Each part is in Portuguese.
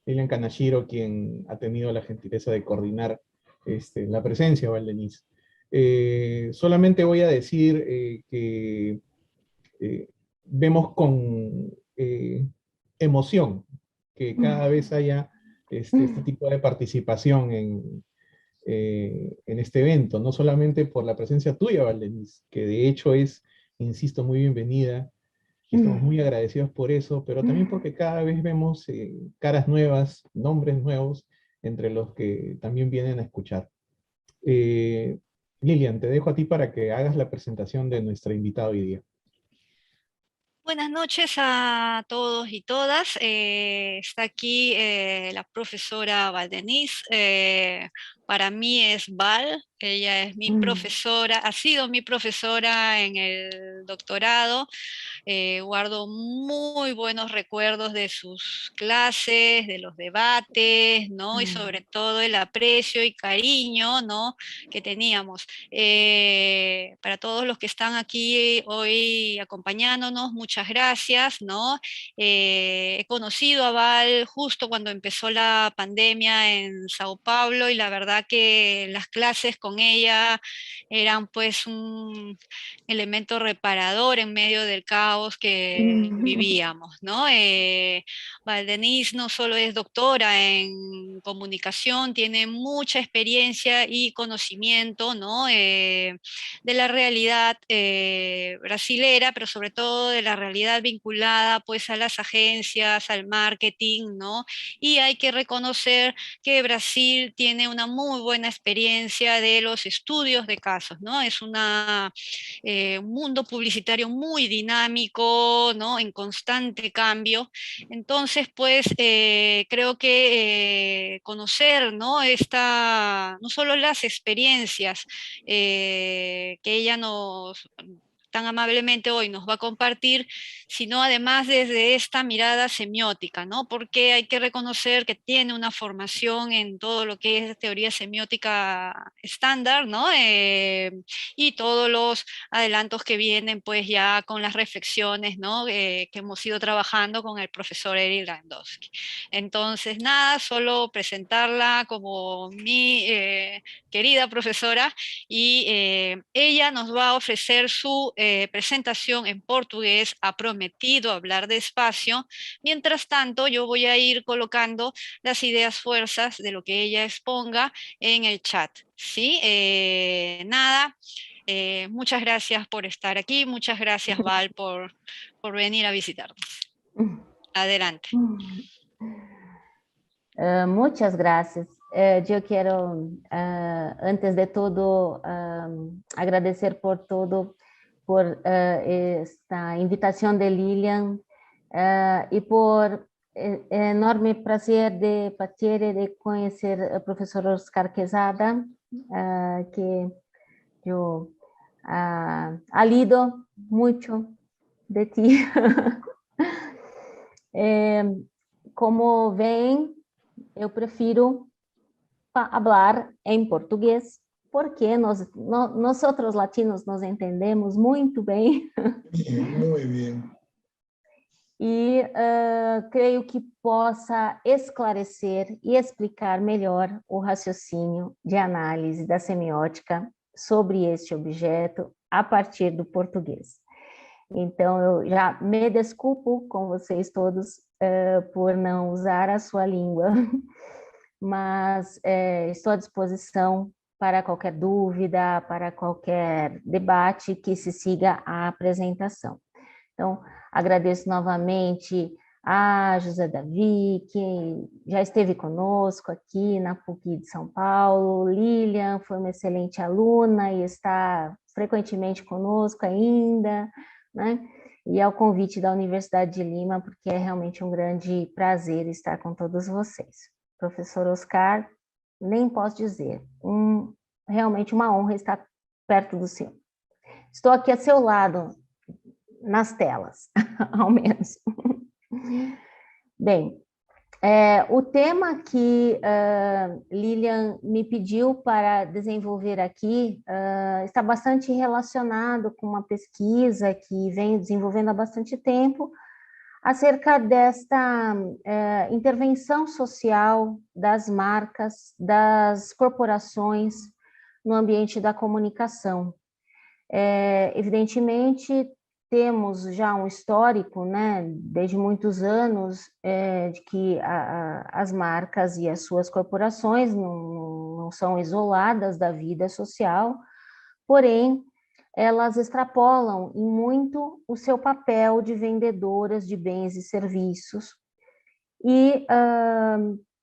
Lilian Kanashiro, quien ha tenido la gentileza de coordinar la presencia de Valdenís. Solamente voy a decir que vemos con emoción que cada vez haya este tipo de participación en este evento, no solamente por la presencia tuya, Valdenís, que de hecho es, insisto, muy bienvenida, y estamos muy agradecidos por eso, pero también porque cada vez vemos caras nuevas, nombres nuevos, entre los que también vienen a escuchar. Lilian, te dejo a ti para que hagas la presentación de nuestra invitada hoy día. Buenas noches a todos y todas. Está aquí la profesora Valdenís. Para mí es Val, ella es mi profesora, ha sido mi profesora en el doctorado. Guardo muy buenos recuerdos de sus clases, de los debates, ¿no? Y sobre todo el aprecio y cariño, ¿no? Que teníamos. Para todos los que están aquí hoy acompañándonos, muchas gracias, ¿no? He conocido a Val justo cuando empezó la pandemia en Sao Paulo y la verdad que las clases con ella eran pues un elemento reparador en medio del caos que vivíamos, ¿no? Valdenís no solo es doctora en comunicación, tiene mucha experiencia y conocimiento, ¿no? De la realidad brasilera, pero sobre todo de la realidad vinculada pues a las agencias, al marketing, ¿no? Y hay que reconocer que Brasil tiene una muy buena experiencia de los estudios de casos, ¿no? Es un mundo publicitario muy dinámico, ¿no? En constante cambio. Entonces, pues creo que conocer, ¿no? No solo las experiencias que ella nos tan amablemente hoy nos va a compartir, sino además desde esta mirada semiótica, ¿no? Porque hay que reconocer que tiene una formación en todo lo que es teoría semiótica estándar, ¿no? Y todos los adelantos que vienen pues ya con las reflexiones, ¿no? Que hemos ido trabajando con el profesor Eric Landowski. Entonces, nada, solo presentarla como mi querida profesora y ella nos va a ofrecer su presentación en portugués. Ha prometido hablar despacio. Mientras tanto, yo voy a ir colocando las ideas fuerzas de lo que ella exponga en el chat. ¿Sí? Nada, muchas gracias por estar aquí. Muchas gracias, Val, por venir a visitarnos. Adelante. Muchas gracias. Eu quero, antes de tudo, agradecer por tudo, por esta invitação de Lilian e por enorme prazer de partir e de conhecer o professor Oscar Quezada, que eu ha lido muito de ti. Como veem, eu prefiro falar em português, porque nós outros latinos nos entendemos muito bem. Muito bem. E creio que possa esclarecer e explicar melhor o raciocínio de análise da semiótica sobre este objeto a partir do português. Então, eu já me desculpo com vocês todos por não usar a sua língua, mas estou à disposição para qualquer dúvida, para qualquer debate que se siga à apresentação. Então, agradeço novamente a José Davi, que já esteve conosco aqui na PUC de São Paulo. Lilian foi uma excelente aluna e está frequentemente conosco ainda, né? E ao convite da Universidade de Lima, porque é realmente um grande prazer estar com todos vocês. Professor Oscar, nem posso dizer, realmente uma honra estar perto do senhor. Estou aqui a seu lado, nas telas, ao menos. Bem, o tema que Lilian me pediu para desenvolver aqui está bastante relacionado com uma pesquisa que venho desenvolvendo há bastante tempo acerca desta intervenção social das marcas, das corporações no ambiente da comunicação. Evidentemente, temos já um histórico, né, desde muitos anos, de que as marcas e as suas corporações não são isoladas da vida social, porém, elas extrapolam em muito o seu papel de vendedoras de bens e serviços e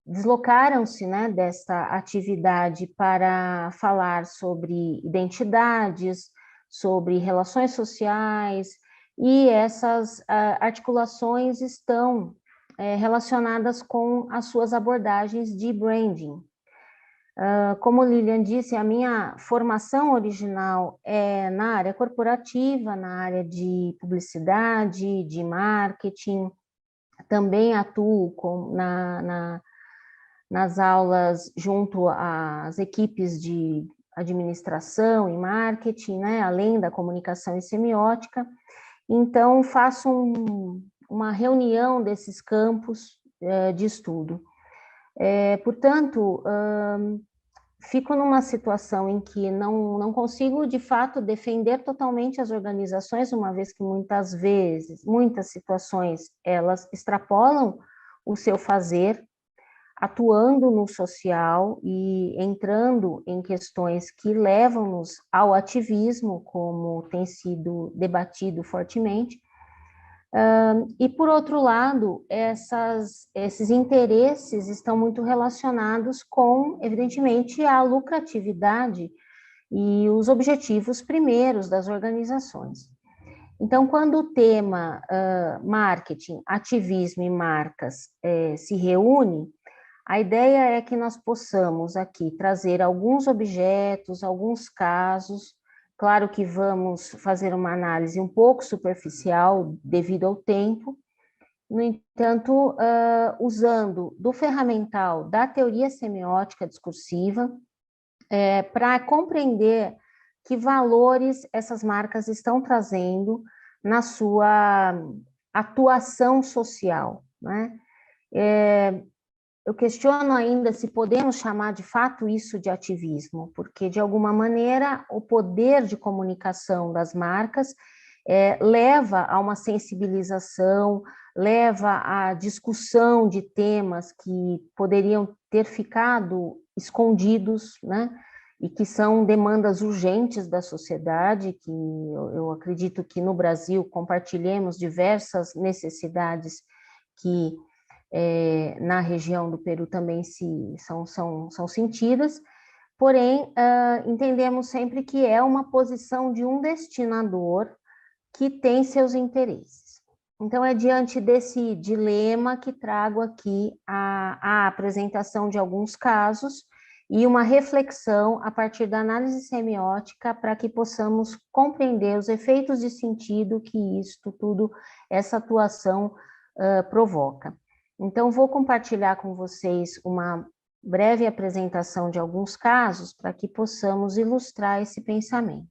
deslocaram-se, né, desta atividade para falar sobre identidades, sobre relações sociais, e essas articulações estão relacionadas com as suas abordagens de branding. Como Lilian disse, a minha formação original é na área corporativa, na área de publicidade, de marketing. Também atuo nas aulas junto às equipes de administração e marketing, né, além da comunicação e semiótica. Então, faço uma reunião desses campos de estudo. Portanto, fico numa situação em que não consigo, de fato, defender totalmente as organizações, uma vez que muitas situações, elas extrapolam o seu fazer, atuando no social e entrando em questões que levam-nos ao ativismo, como tem sido debatido fortemente. E, por outro lado, esses interesses estão muito relacionados com, evidentemente, a lucratividade e os objetivos primeiros das organizações. Então, quando o tema marketing, ativismo e marcas se reúne, a ideia é que nós possamos aqui trazer alguns objetos, alguns casos. Claro que vamos fazer uma análise um pouco superficial devido ao tempo. No entanto, usando do ferramental da teoria semiótica discursiva, para compreender que valores essas marcas estão trazendo na sua atuação social, né? Eu questiono ainda se podemos chamar de fato isso de ativismo, porque, de alguma maneira, o poder de comunicação das marcas leva a uma sensibilização, leva à discussão de temas que poderiam ter ficado escondidos, né? E que são demandas urgentes da sociedade, que eu acredito que no Brasil compartilhemos diversas necessidades que na região do Peru também são sentidas, porém, entendemos sempre que é uma posição de um destinador que tem seus interesses. Então, é diante desse dilema que trago aqui a apresentação de alguns casos e uma reflexão a partir da análise semiótica para que possamos compreender os efeitos de sentido que isto tudo, essa atuação provoca. Então, vou compartilhar com vocês uma breve apresentação de alguns casos para que possamos ilustrar esse pensamento.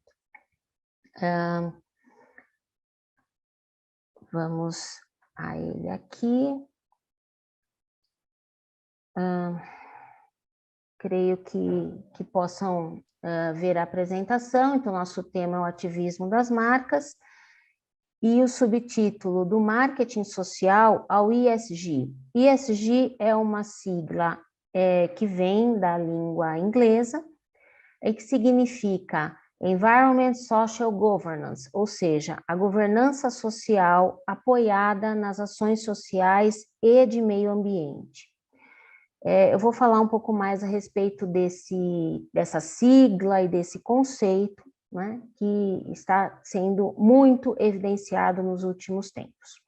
Vamos a ele aqui. Creio que possam ver a apresentação. Então, nosso tema é o ativismo das marcas. E o subtítulo do marketing social ao ESG. ESG é uma sigla que vem da língua inglesa e que significa Environment Social Governance, ou seja, a governança social apoiada nas ações sociais e de meio ambiente. Eu vou falar um pouco mais a respeito dessa sigla e desse conceito, né, que está sendo muito evidenciado nos últimos tempos.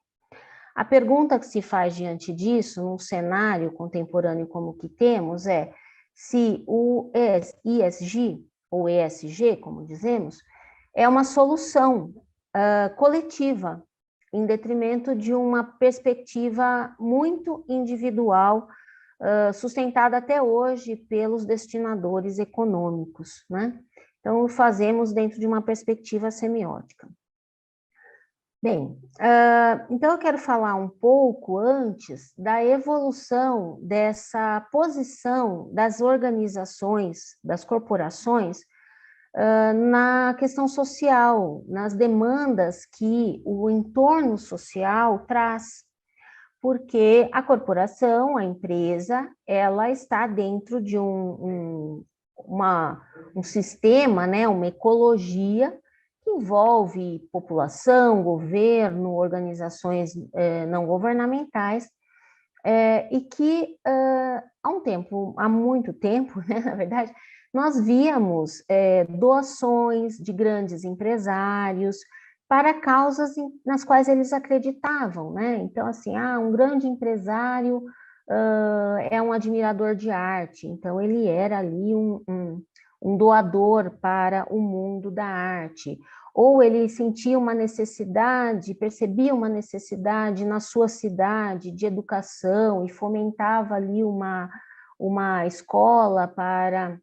A pergunta que se faz diante disso, num cenário contemporâneo como o que temos, é se o ESG, ou ESG, como dizemos, é uma solução coletiva, em detrimento de uma perspectiva muito individual, sustentada até hoje pelos destinadores econômicos, né? Então, o fazemos dentro de uma perspectiva semiótica. Bem, então eu quero falar um pouco antes da evolução dessa posição das organizações, das corporações, na questão social, nas demandas que o entorno social traz, porque a corporação, a empresa, ela está dentro de um sistema, né, uma ecologia que envolve população, governo, organizações não governamentais, e que há muito tempo, né, na verdade, nós víamos doações de grandes empresários para causas nas quais eles acreditavam, né? Então, assim, um grande empresário é um admirador de arte, então ele era ali um doador para o mundo da arte, ou ele sentia uma necessidade, percebia uma necessidade na sua cidade de educação e fomentava ali uma escola para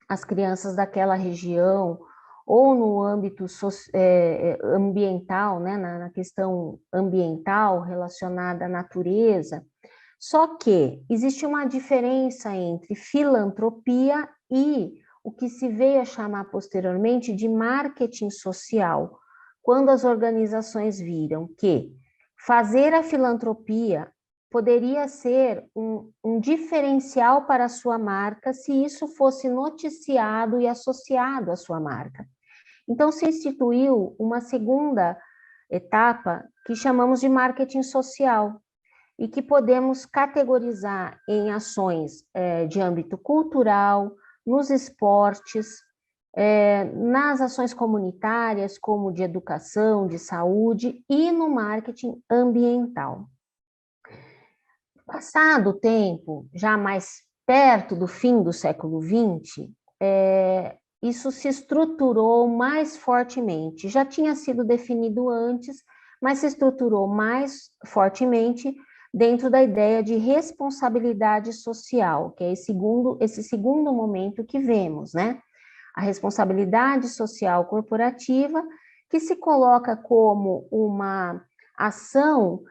as crianças daquela região, ou no âmbito ambiental, né, na questão ambiental relacionada à natureza. Só que existe uma diferença entre filantropia e o que se veio a chamar posteriormente de marketing social, quando as organizações viram que fazer a filantropia poderia ser um diferencial para a sua marca se isso fosse noticiado e associado à sua marca. Então, se instituiu uma segunda etapa que chamamos de marketing social, e que podemos categorizar em ações de âmbito cultural, nos esportes, nas ações comunitárias, como de educação, de saúde, e no marketing ambiental. Passado o tempo, já mais perto do fim do século XX, isso se estruturou mais fortemente. Já tinha sido definido antes, mas se estruturou mais fortemente dentro da ideia de responsabilidade social, que é esse segundo momento que vemos, né? A responsabilidade social corporativa, que se coloca como uma ação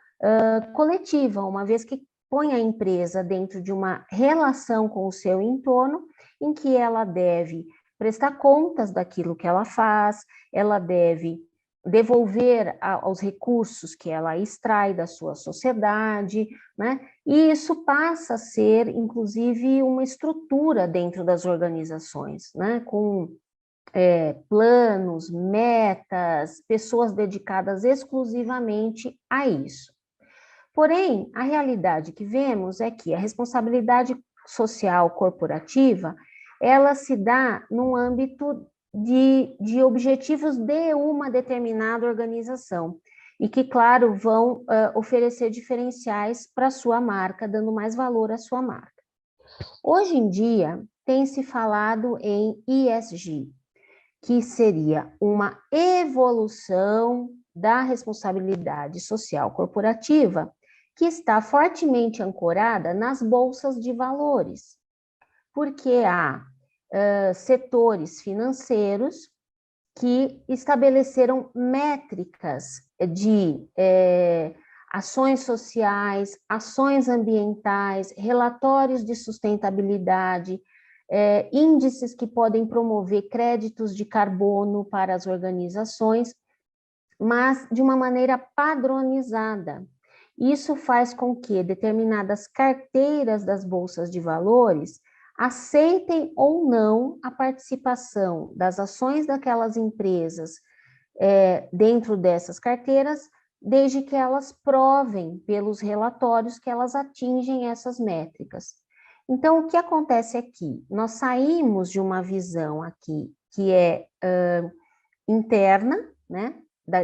coletiva, uma vez que põe a empresa dentro de uma relação com o seu entorno, em que ela deve prestar contas daquilo que ela faz, ela deve devolver aos recursos que ela extrai da sua sociedade, né? E isso passa a ser, inclusive, uma estrutura dentro das organizações, né? Com planos, metas, pessoas dedicadas exclusivamente a isso. Porém, a realidade que vemos é que a responsabilidade social corporativa, ela se dá num âmbito de objetivos de uma determinada organização, e que, claro, vão oferecer diferenciais para a sua marca, dando mais valor à sua marca. Hoje em dia, tem se falado em ESG, que seria uma evolução da responsabilidade social corporativa, que está fortemente ancorada nas bolsas de valores, porque há setores financeiros que estabeleceram métricas de ações sociais, ações ambientais, relatórios de sustentabilidade, índices que podem promover créditos de carbono para as organizações, mas de uma maneira padronizada. Isso faz com que determinadas carteiras das bolsas de valores aceitem ou não a participação das ações daquelas empresas dentro dessas carteiras, desde que elas provem pelos relatórios que elas atingem essas métricas. Então, o que acontece aqui? Nós saímos de uma visão aqui que é interna, né,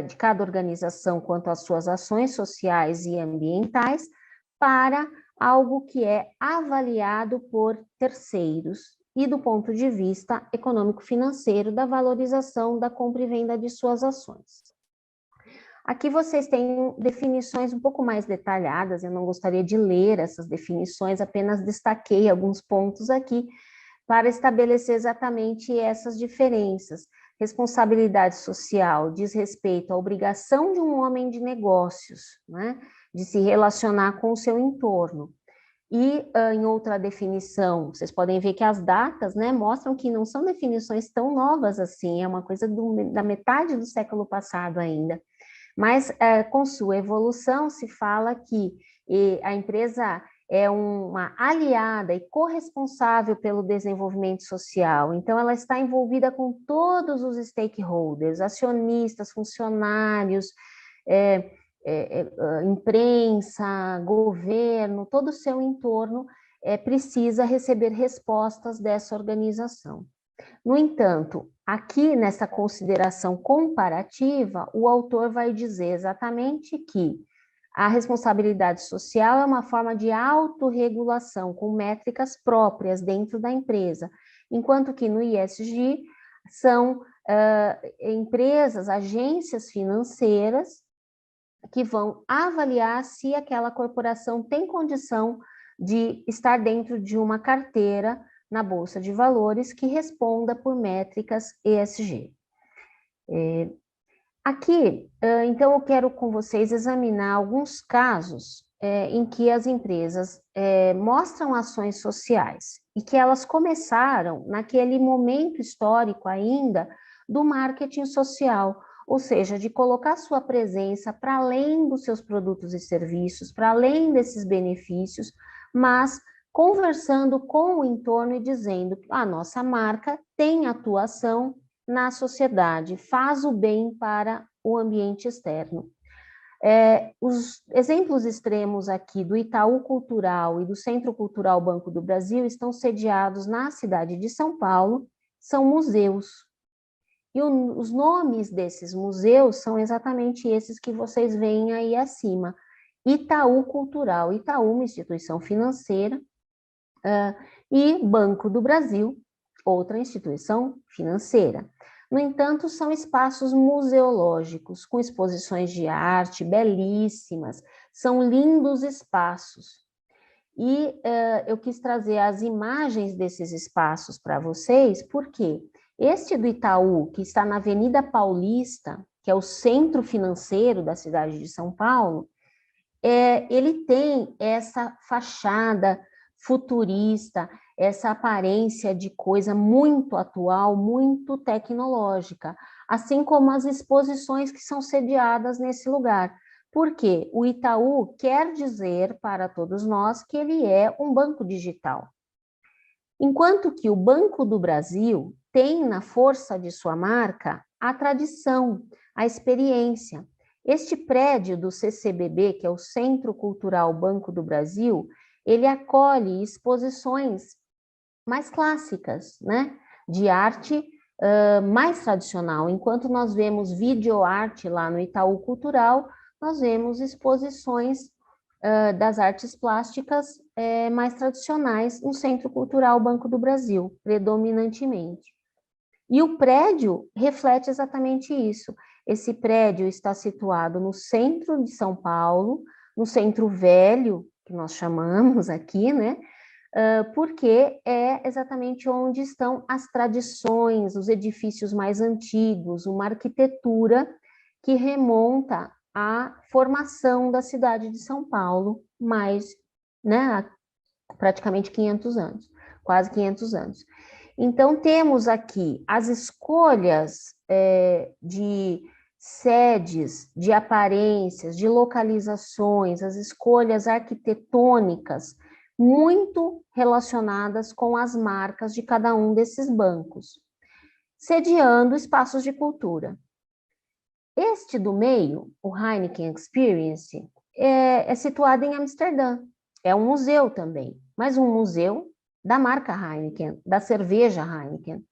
de cada organização quanto às suas ações sociais e ambientais, para algo que é avaliado por terceiros e do ponto de vista econômico-financeiro da valorização da compra e venda de suas ações. Aqui vocês têm definições um pouco mais detalhadas, eu não gostaria de ler essas definições, apenas destaquei alguns pontos aqui para estabelecer exatamente essas diferenças. Responsabilidade social diz respeito à obrigação de um homem de negócios, né, de se relacionar com o seu entorno. E em outra definição, vocês podem ver que as datas, né, mostram que não são definições tão novas assim, é uma coisa da metade do século passado ainda. Mas com sua evolução se fala que a empresa é uma aliada e corresponsável pelo desenvolvimento social. Então, ela está envolvida com todos os stakeholders, acionistas, funcionários, imprensa, governo, todo o seu entorno precisa receber respostas dessa organização. No entanto, aqui nessa consideração comparativa, o autor vai dizer exatamente que a responsabilidade social é uma forma de autorregulação com métricas próprias dentro da empresa, enquanto que no ESG são empresas, agências financeiras que vão avaliar se aquela corporação tem condição de estar dentro de uma carteira na Bolsa de Valores que responda por métricas ESG. Aqui, então, eu quero com vocês examinar alguns casos em que as empresas mostram ações sociais e que elas começaram naquele momento histórico ainda do marketing social, ou seja, de colocar sua presença para além dos seus produtos e serviços, para além desses benefícios, mas conversando com o entorno e dizendo que a nossa marca tem atuação na sociedade, faz o bem para o ambiente externo. Os exemplos extremos aqui do Itaú Cultural e do Centro Cultural Banco do Brasil estão sediados na cidade de São Paulo, são museus. E os nomes desses museus são exatamente esses que vocês veem aí acima. Itaú Cultural, Itaú, uma instituição financeira, e Banco do Brasil, outra instituição financeira. No entanto, são espaços museológicos, com exposições de arte belíssimas, são lindos espaços. E eu quis trazer as imagens desses espaços para vocês, porque este do Itaú, que está na Avenida Paulista, que é o centro financeiro da cidade de São Paulo, ele tem essa fachada futurista, essa aparência de coisa muito atual, muito tecnológica, assim como as exposições que são sediadas nesse lugar. Porque o Itaú quer dizer para todos nós que ele é um banco digital. Enquanto que o Banco do Brasil tem na força de sua marca a tradição, a experiência. Este prédio do CCBB, que é o Centro Cultural Banco do Brasil, ele acolhe exposições mais clássicas, né, de arte mais tradicional. Enquanto nós vemos videoarte lá no Itaú Cultural, nós vemos exposições das artes plásticas mais tradicionais no Centro Cultural Banco do Brasil, predominantemente. E o prédio reflete exatamente isso. Esse prédio está situado no centro de São Paulo, no centro velho, que nós chamamos aqui, né? Porque é exatamente onde estão as tradições, os edifícios mais antigos, uma arquitetura que remonta à formação da cidade de São Paulo, há praticamente 500 anos, quase 500 anos. Então, temos aqui as escolhas de sedes, de aparências, de localizações, as escolhas arquitetônicas, muito relacionadas com as marcas de cada um desses bancos, sediando espaços de cultura. Este do meio, o Heineken Experience, é situado em Amsterdã, é um museu também, mas um museu da marca Heineken, da cerveja Heineken.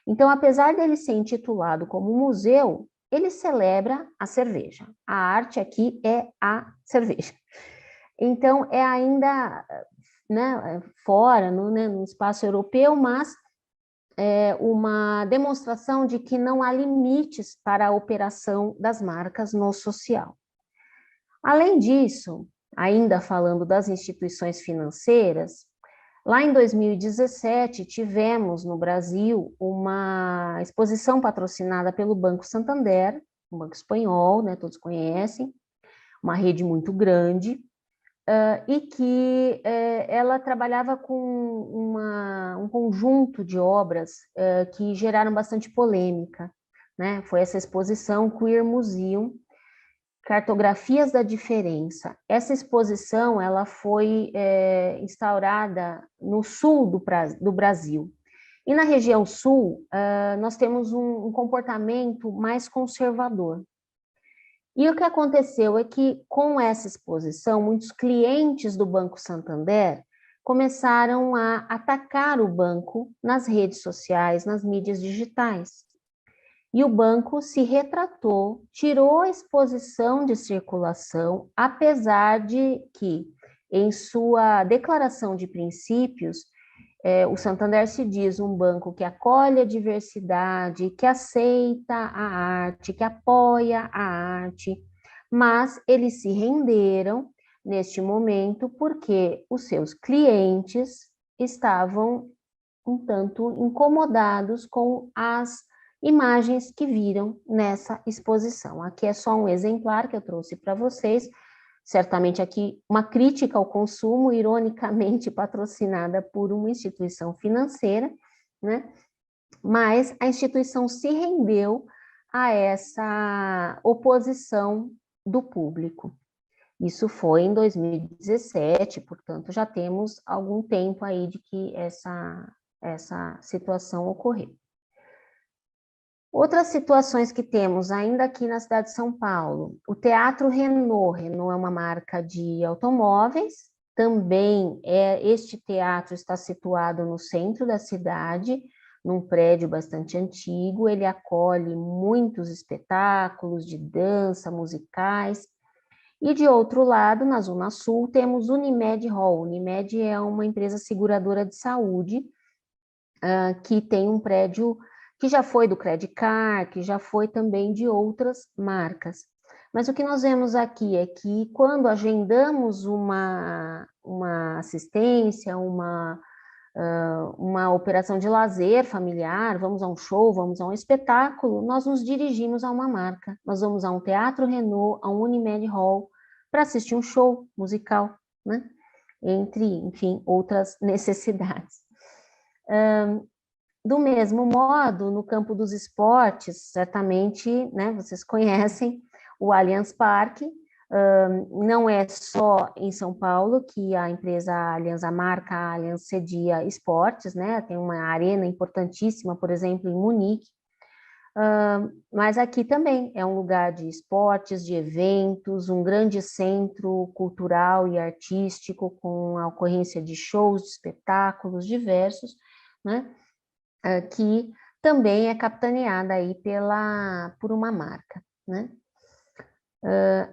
Então, apesar dele ser intitulado como museu, ele celebra a cerveja. A arte aqui é a cerveja. Então, é ainda fora, no espaço europeu, mas uma demonstração de que não há limites para a operação das marcas no social. Além disso, ainda falando das instituições financeiras, Lá em 2017, tivemos no Brasil uma exposição patrocinada pelo Banco Santander, um banco espanhol, né, todos conhecem, uma rede muito grande, e que ela trabalhava com um conjunto de obras que geraram bastante polêmica, né? Foi essa exposição Queer Museum, Cartografias da Diferença. Essa exposição ela foi instaurada no sul do Brasil. E na região sul, nós temos um comportamento mais conservador. E o que aconteceu é que, com essa exposição, muitos clientes do Banco Santander começaram a atacar o banco nas redes sociais, nas mídias digitais. E o banco se retratou, tirou a exposição de circulação, apesar de que, em sua declaração de princípios, o Santander se diz um banco que acolhe a diversidade, que aceita a arte, que apoia a arte, mas eles se renderam neste momento porque os seus clientes estavam um tanto incomodados com as imagens que viram nessa exposição. Aqui é só um exemplar que eu trouxe para vocês, certamente aqui uma crítica ao consumo, ironicamente patrocinada por uma instituição financeira, né? Mas a instituição se rendeu a essa oposição do público. Isso foi em 2017, portanto, já temos algum tempo aí de que essa situação ocorreu. Outras situações que temos ainda aqui na cidade de São Paulo, o Teatro Renault. Renault é uma marca de automóveis, também este teatro está situado no centro da cidade, num prédio bastante antigo, ele acolhe muitos espetáculos de dança, musicais. E de outro lado, na Zona Sul, temos Unimed Hall. Unimed é uma empresa seguradora de saúde, que tem um prédio que já foi do Credit Card, que já foi também de outras marcas. Mas o que nós vemos aqui é que quando agendamos uma assistência, uma operação de lazer familiar, vamos a um show, vamos a um espetáculo, nós nos dirigimos a uma marca. Nós vamos a um Teatro Renault, a um Unimed Hall, para assistir um show musical, né? Entre, enfim, outras necessidades. Do mesmo modo, no campo dos esportes, certamente, né, vocês conhecem o Allianz Parque. Não é só em São Paulo que a empresa Allianz, a marca Allianz, cedia esportes, né? Tem uma arena importantíssima, por exemplo, em Munique. Mas aqui também é um lugar de esportes, de eventos, um grande centro cultural e artístico com a ocorrência de shows, de espetáculos diversos, né? Que também é capitaneada aí por uma marca, né?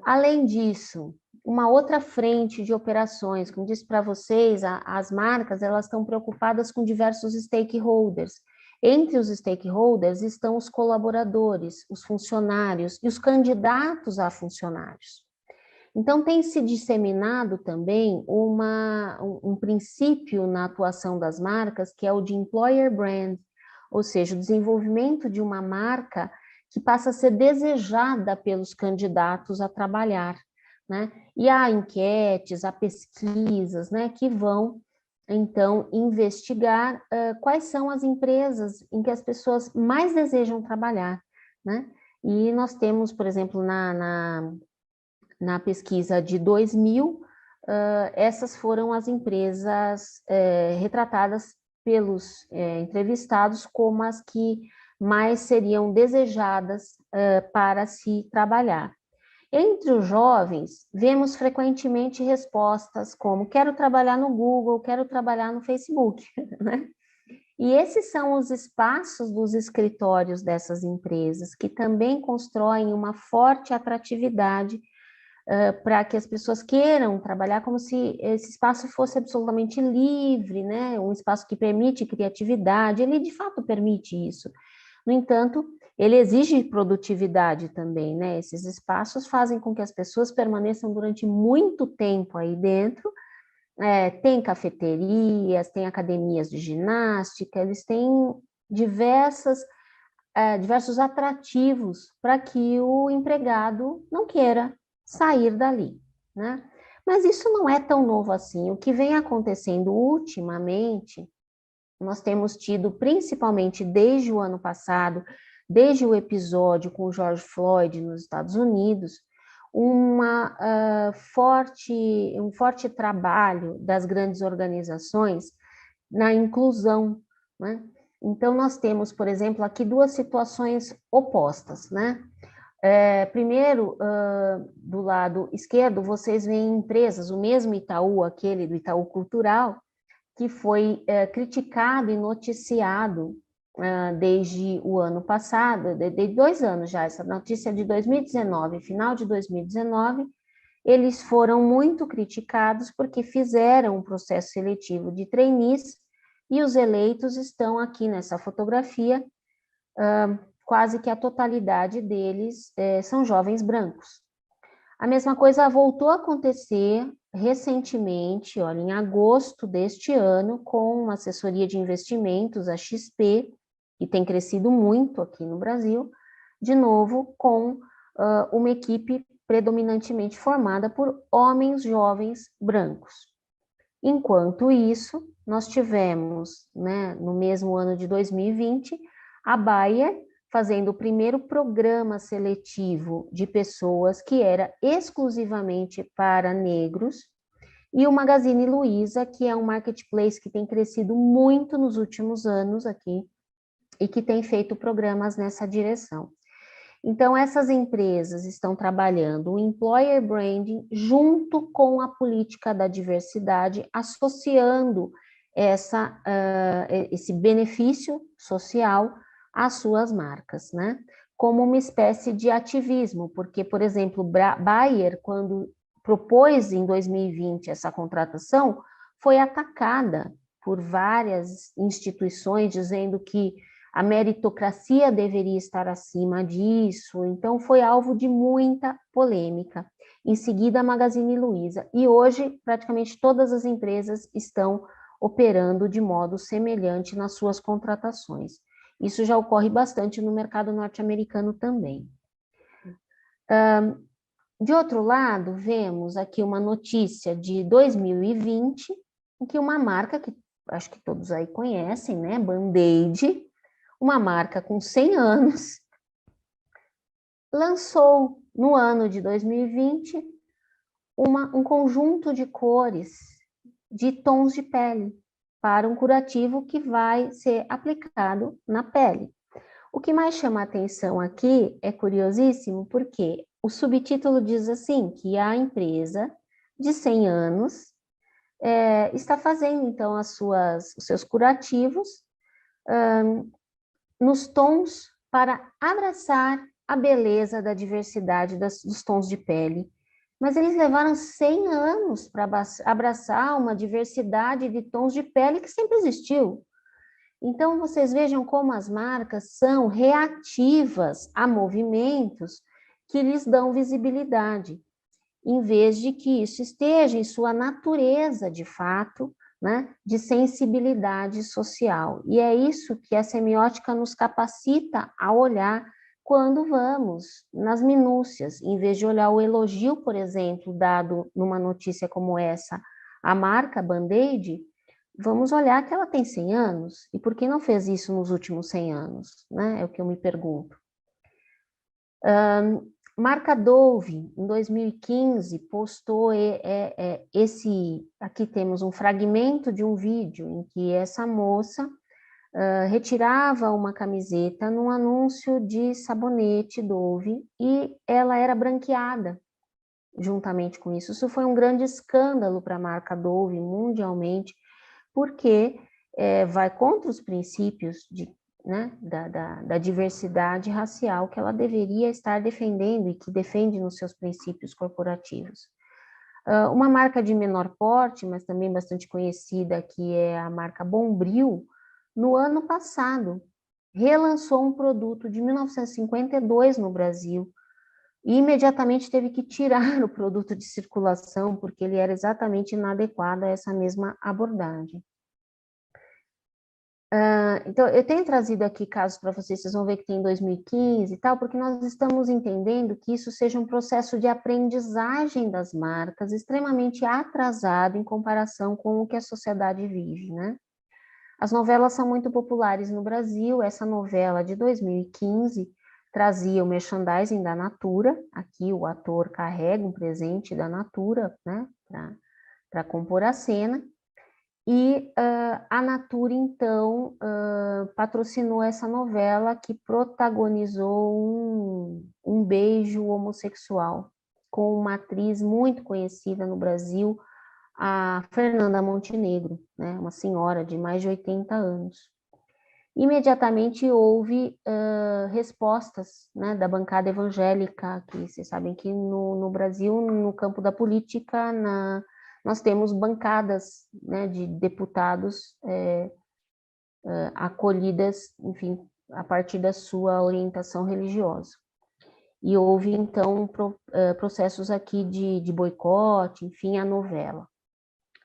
Além disso, uma outra frente de operações, como disse para vocês, as marcas elas estão preocupadas com diversos stakeholders. Entre os stakeholders estão os colaboradores, os funcionários e os candidatos a funcionários. Então, tem se disseminado também um princípio na atuação das marcas, que é o de employer brand, ou seja, o desenvolvimento de uma marca que passa a ser desejada pelos candidatos a trabalhar, né? E há enquetes, há pesquisas, né, que vão, então, investigar quais são as empresas em que as pessoas mais desejam trabalhar, né? E nós temos, por exemplo, na pesquisa de 2000, essas foram as empresas retratadas pelos entrevistados como as que mais seriam desejadas para se trabalhar. Entre os jovens, vemos frequentemente respostas como quero trabalhar no Google, quero trabalhar no Facebook, né? E esses são os espaços dos escritórios dessas empresas, que também constroem uma forte atratividade para que as pessoas queiram trabalhar como se esse espaço fosse absolutamente livre, né? Um espaço que permite criatividade, ele de fato permite isso. No entanto, ele exige produtividade também, né? Esses espaços fazem com que as pessoas permaneçam durante muito tempo aí dentro, tem cafeterias, tem academias de ginástica, eles têm diversos atrativos para que o empregado não queira sair dali, né? Mas isso não é tão novo assim. O que vem acontecendo ultimamente, nós temos tido, principalmente desde o ano passado, desde o episódio com o George Floyd nos Estados Unidos, um forte trabalho das grandes organizações na inclusão, né? Então, nós temos, por exemplo, aqui duas situações opostas, né? Primeiro, do lado esquerdo, vocês veem empresas, o mesmo Itaú, aquele do Itaú Cultural, que foi criticado e noticiado desde o ano passado, de 2 anos já, essa notícia de 2019, final de 2019, eles foram muito criticados porque fizeram um processo seletivo de trainees e os eleitos estão aqui nessa fotografia, quase que a totalidade deles são jovens brancos. A mesma coisa voltou a acontecer recentemente, olha, em agosto deste ano, com uma assessoria de investimentos, a XP, que tem crescido muito aqui no Brasil, de novo com uma equipe predominantemente formada por homens jovens brancos. Enquanto isso, nós tivemos, né, no mesmo ano de 2020, a Bayer fazendo o primeiro programa seletivo de pessoas que era exclusivamente para negros, e o Magazine Luiza, que é um marketplace que tem crescido muito nos últimos anos aqui, e que tem feito programas nessa direção. Então, essas empresas estão trabalhando o employer branding junto com a política da diversidade, associando esse benefício social às suas marcas, né? Como uma espécie de ativismo, porque, por exemplo, Bayer, quando propôs em 2020 essa contratação, foi atacada por várias instituições, dizendo que a meritocracia deveria estar acima disso, então foi alvo de muita polêmica. Em seguida, a Magazine Luiza. E hoje, praticamente todas as empresas estão operando de modo semelhante nas suas contratações. Isso já ocorre bastante no mercado norte-americano também. De outro lado, vemos aqui uma notícia de 2020, em que uma marca que acho que todos aí conhecem, né, Band-Aid, uma marca com 100 anos, lançou no ano de 2020 um conjunto de cores, de tons de pele, para um curativo que vai ser aplicado na pele. O que mais chama a atenção aqui é curiosíssimo, porque o subtítulo diz assim, que a empresa de 100 anos está fazendo, então, os seus curativos nos tons para abraçar a beleza da diversidade dos tons de pele. Mas eles levaram 100 anos para abraçar uma diversidade de tons de pele que sempre existiu. Então, vocês vejam como as marcas são reativas a movimentos que lhes dão visibilidade, em vez de que isso esteja em sua natureza, de fato, né, de sensibilidade social. E é isso que a semiótica nos capacita a olhar quando vamos nas minúcias, em vez de olhar o elogio, por exemplo, dado numa notícia como essa, a marca Band-Aid, vamos olhar que ela tem 100 anos, e por que não fez isso nos últimos 100 anos? Né? É o que eu me pergunto. Marca Dove, em 2015, postou aqui temos um fragmento de um vídeo em que essa moça retirava uma camiseta num anúncio de sabonete Dove e ela era branqueada juntamente com isso. Isso foi um grande escândalo para a marca Dove mundialmente, porque vai contra os princípios da diversidade racial que ela deveria estar defendendo e que defende nos seus princípios corporativos. Uma marca de menor porte, mas também bastante conhecida, que é a marca Bombril, no ano passado, relançou um produto de 1952 no Brasil, e imediatamente teve que tirar o produto de circulação, porque ele era exatamente inadequado a essa mesma abordagem. Então, eu tenho trazido aqui casos para vocês, vocês vão ver que tem 2015 e tal, porque nós estamos entendendo que isso seja um processo de aprendizagem das marcas extremamente atrasado em comparação com o que a sociedade vive, né? As novelas são muito populares no Brasil. Essa novela de 2015 trazia o merchandising da Natura, aqui o ator carrega um presente da Natura, né, para compor a cena, e a Natura, então, patrocinou essa novela que protagonizou um beijo homossexual com uma atriz muito conhecida no Brasil, a Fernanda Montenegro, né, uma senhora de mais de 80 anos. Imediatamente houve respostas, né, da bancada evangélica, que vocês sabem que no Brasil, no campo da política, nós temos bancadas, né, de deputados acolhidas, enfim, a partir da sua orientação religiosa. E houve, então, processos aqui de boicote, enfim, à novela.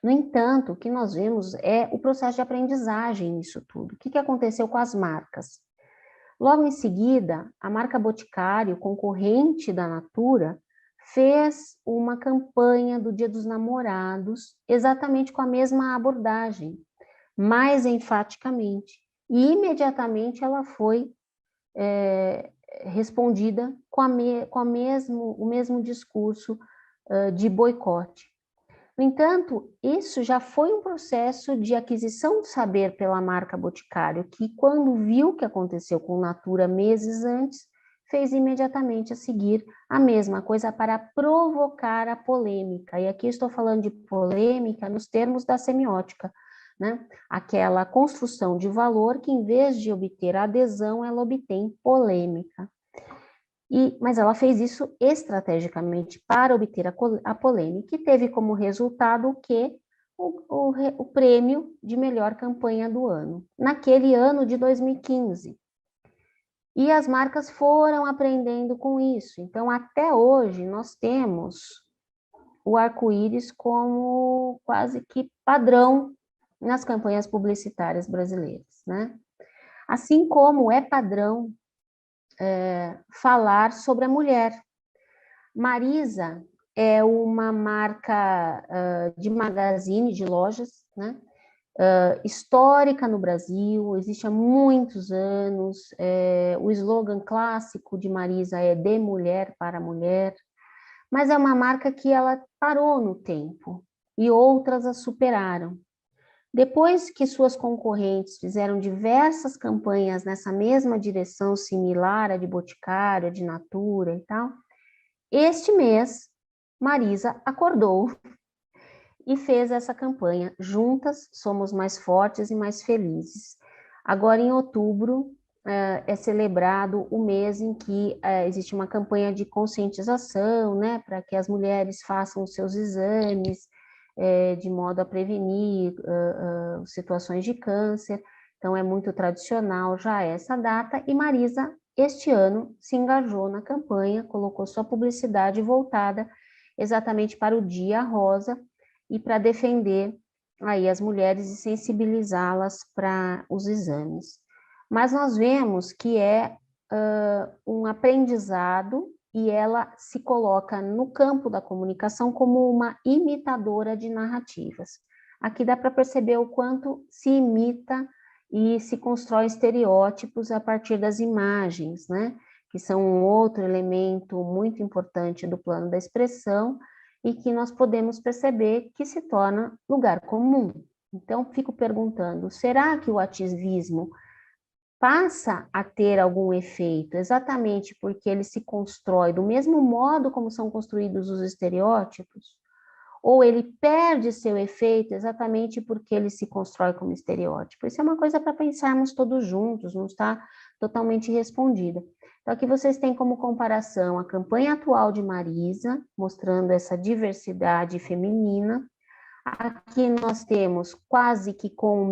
No entanto, o que nós vemos é o processo de aprendizagem nisso tudo. O que aconteceu com as marcas? Logo em seguida, a marca Boticário, concorrente da Natura, fez uma campanha do Dia dos Namorados, exatamente com a mesma abordagem, mais enfaticamente. E imediatamente ela foi respondida com o mesmo discurso de boicote. No entanto, isso já foi um processo de aquisição de saber pela marca Boticário, que quando viu o que aconteceu com Natura meses antes, fez imediatamente a seguir a mesma coisa para provocar a polêmica. E aqui estou falando de polêmica nos termos da semiótica, né? Aquela construção de valor que, em vez de obter adesão, ela obtém polêmica. Mas ela fez isso estrategicamente para obter a polêmica e teve como resultado o quê? O prêmio de melhor campanha do ano, naquele ano de 2015. E as marcas foram aprendendo com isso. Então, até hoje, nós temos o arco-íris como quase que padrão nas campanhas publicitárias brasileiras, né? Assim como é padrão falar sobre a mulher. Marisa é uma marca de magazine, de lojas, né? Histórica no Brasil, existe há muitos anos. O slogan clássico de Marisa é de mulher para mulher, mas é uma marca que ela parou no tempo e outras a superaram. Depois que suas concorrentes fizeram diversas campanhas nessa mesma direção, similar à de Boticário, de Natura e tal, este mês, Marisa acordou e fez essa campanha. Juntas, somos mais fortes e mais felizes. Agora, em outubro, é celebrado o mês em que existe uma campanha de conscientização, né, para que as mulheres façam os seus exames, de modo a prevenir situações de câncer. Então, é muito tradicional já essa data, e Marisa, este ano, se engajou na campanha, colocou sua publicidade voltada exatamente para o Dia Rosa e para defender aí as mulheres e sensibilizá-las para os exames. Mas nós vemos que é um aprendizado, e ela se coloca no campo da comunicação como uma imitadora de narrativas. Aqui dá para perceber o quanto se imita e se constrói estereótipos a partir das imagens, né? Que são um outro elemento muito importante do plano da expressão e que nós podemos perceber que se torna lugar comum. Então, fico perguntando, será que o ativismo passa a ter algum efeito exatamente porque ele se constrói do mesmo modo como são construídos os estereótipos? Ou ele perde seu efeito exatamente porque ele se constrói como estereótipo? Isso é uma coisa para pensarmos todos juntos, não está totalmente respondida. Então, aqui vocês têm como comparação a campanha atual de Marisa, mostrando essa diversidade feminina. Aqui nós temos quase que com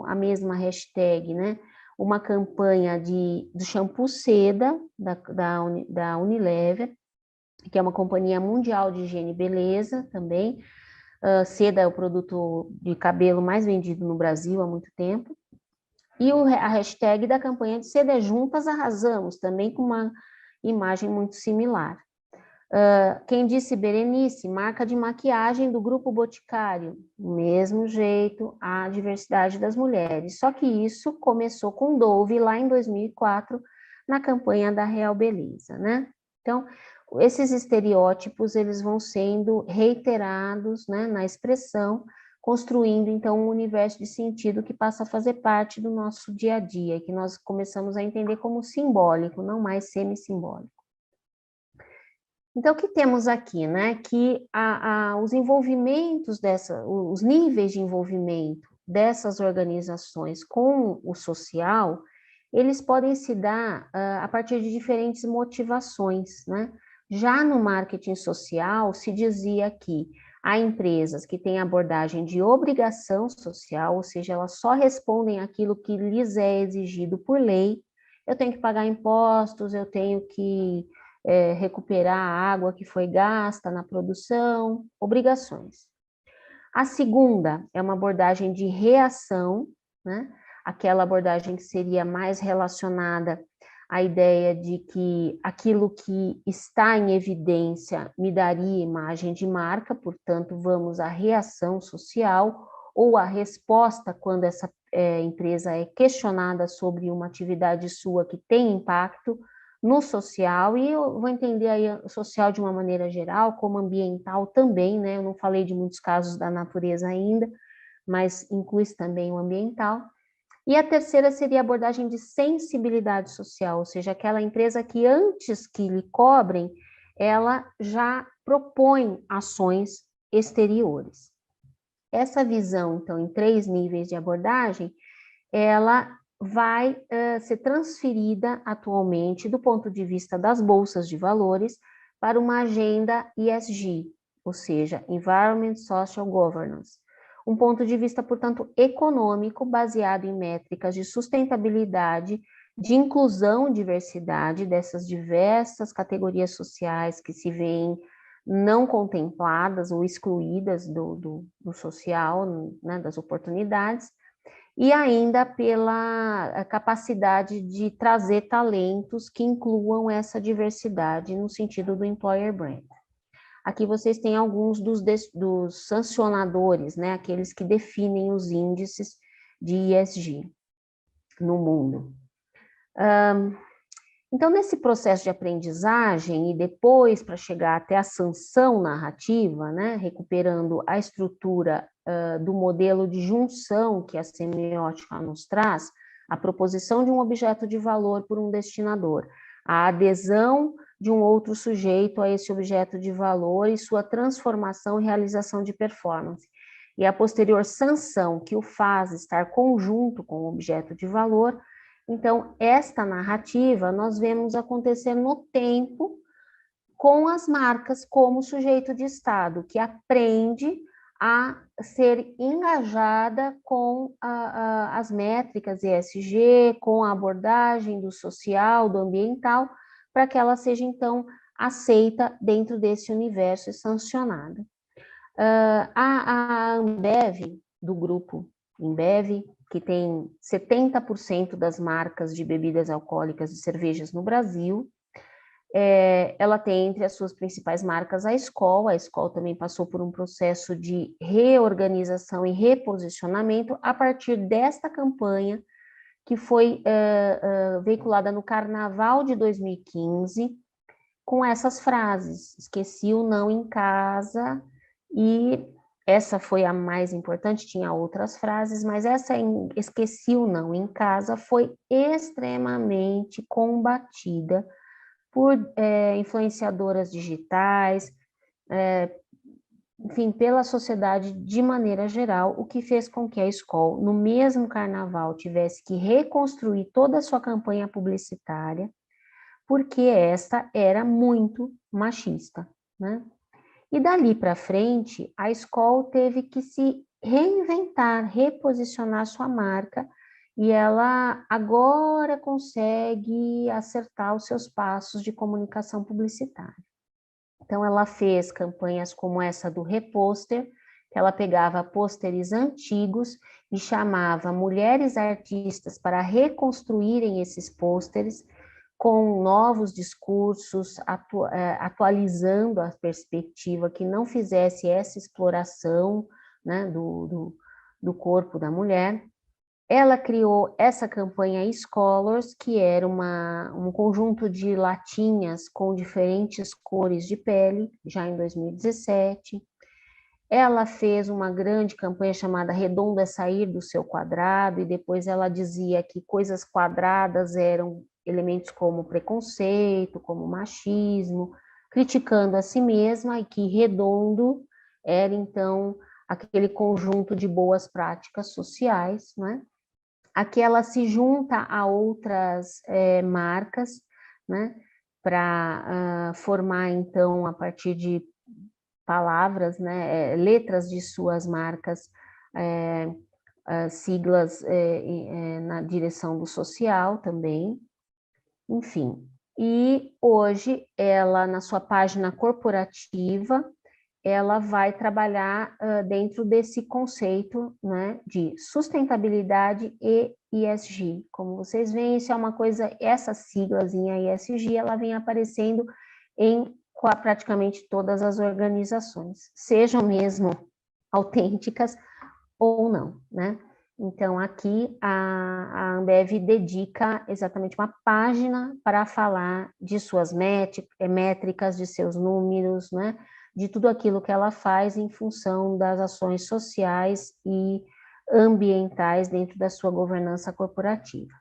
a mesma hashtag, né? Uma campanha do shampoo Seda, da Unilever, que é uma companhia mundial de higiene e beleza também. Seda é o produto de cabelo mais vendido no Brasil há muito tempo. E a hashtag da campanha de Seda é Juntas Arrasamos, também com uma imagem muito similar. Quem disse Berenice, marca de maquiagem do Grupo Boticário, do mesmo jeito, a diversidade das mulheres. Só que isso começou com Dove lá em 2004, na campanha da Real Beleza, né? Então, esses estereótipos, eles vão sendo reiterados, né, na expressão, construindo, então, um universo de sentido que passa a fazer parte do nosso dia a dia, que nós começamos a entender como simbólico, não mais semi-simbólico. Então, o que temos aqui, né? Que os envolvimentos os níveis de envolvimento dessas organizações com o social, eles podem se dar a partir de diferentes motivações, né? Já no marketing social, se dizia que há empresas que têm abordagem de obrigação social, ou seja, elas só respondem aquilo que lhes é exigido por lei. Eu tenho que pagar impostos, eu tenho que recuperar a água que foi gasta na produção, obrigações. A segunda é uma abordagem de reação, né? Aquela abordagem que seria mais relacionada à ideia de que aquilo que está em evidência me daria imagem de marca, portanto, vamos à reação social, ou à resposta quando essa empresa é questionada sobre uma atividade sua que tem impacto no social, e eu vou entender aí o social de uma maneira geral, como ambiental também, né? Eu não falei de muitos casos da natureza ainda, mas inclui também o ambiental. E a terceira seria a abordagem de sensibilidade social, ou seja, aquela empresa que antes que lhe cobrem, ela já propõe ações exteriores. Essa visão, então, em 3 níveis de abordagem, ela vai ser transferida atualmente do ponto de vista das bolsas de valores para uma agenda ESG, ou seja, Environment Social Governance. Um ponto de vista, portanto, econômico, baseado em métricas de sustentabilidade, de inclusão e diversidade dessas diversas categorias sociais que se veem não contempladas ou excluídas do social, né, das oportunidades, e ainda pela capacidade de trazer talentos que incluam essa diversidade no sentido do employer brand. Aqui vocês têm alguns dos sancionadores, né, aqueles que definem os índices de ESG no mundo. Então, nesse processo de aprendizagem e depois para chegar até a sanção narrativa, né, recuperando a estrutura do modelo de junção que a semiótica nos traz, a proposição de um objeto de valor por um destinador, a adesão de um outro sujeito a esse objeto de valor e sua transformação e realização de performance, e a posterior sanção que o faz estar conjunto com o objeto de valor. Então, esta narrativa nós vemos acontecer no tempo com as marcas como sujeito de Estado, que aprende a ser engajada com as métricas ESG, com a abordagem do social, do ambiental, para que ela seja, então, aceita dentro desse universo e sancionada. A Ambev, do grupo Ambev, que tem 70% das marcas de bebidas alcoólicas e cervejas no Brasil, ela tem entre as suas principais marcas a Skol também passou por um processo de reorganização e reposicionamento a partir desta campanha que foi veiculada no Carnaval de 2015, com essas frases: esqueci o não em casa, e essa foi a mais importante, tinha outras frases, mas essa esqueci o não em casa foi extremamente combatida por influenciadoras digitais, enfim, pela sociedade de maneira geral, o que fez com que a Skol, no mesmo carnaval, tivesse que reconstruir toda a sua campanha publicitária, porque esta era muito machista, né? E dali para frente, a Skol teve que se reinventar, reposicionar sua marca, e ela agora consegue acertar os seus passos de comunicação publicitária. Então, ela fez campanhas como essa do Repôster, que ela pegava pôsteres antigos e chamava mulheres artistas para reconstruírem esses pôsteres com novos discursos, atualizando a perspectiva, que não fizesse essa exploração, né, do corpo da mulher. Ela criou essa campanha Scholars, que era um conjunto de latinhas com diferentes cores de pele, já em 2017. Ela fez uma grande campanha chamada Redondo é Sair do Seu Quadrado, e depois ela dizia que coisas quadradas eram elementos como preconceito, como machismo, criticando a si mesma, e que redondo era, então, aquele conjunto de boas práticas sociais, né? Aqui ela se junta a outras marcas, né, para formar, então, a partir de palavras, né, letras de suas marcas, siglas na direção do social também, enfim. E hoje ela, na sua página corporativa, ela vai trabalhar dentro desse conceito, né, de sustentabilidade e ESG. Como vocês veem, isso é uma coisa, essa siglazinha ESG, ela vem aparecendo em praticamente todas as organizações, sejam mesmo autênticas ou não, né? Então, aqui a Ambev dedica exatamente uma página para falar de suas métricas, de seus números, né? De tudo aquilo que ela faz em função das ações sociais e ambientais dentro da sua governança corporativa.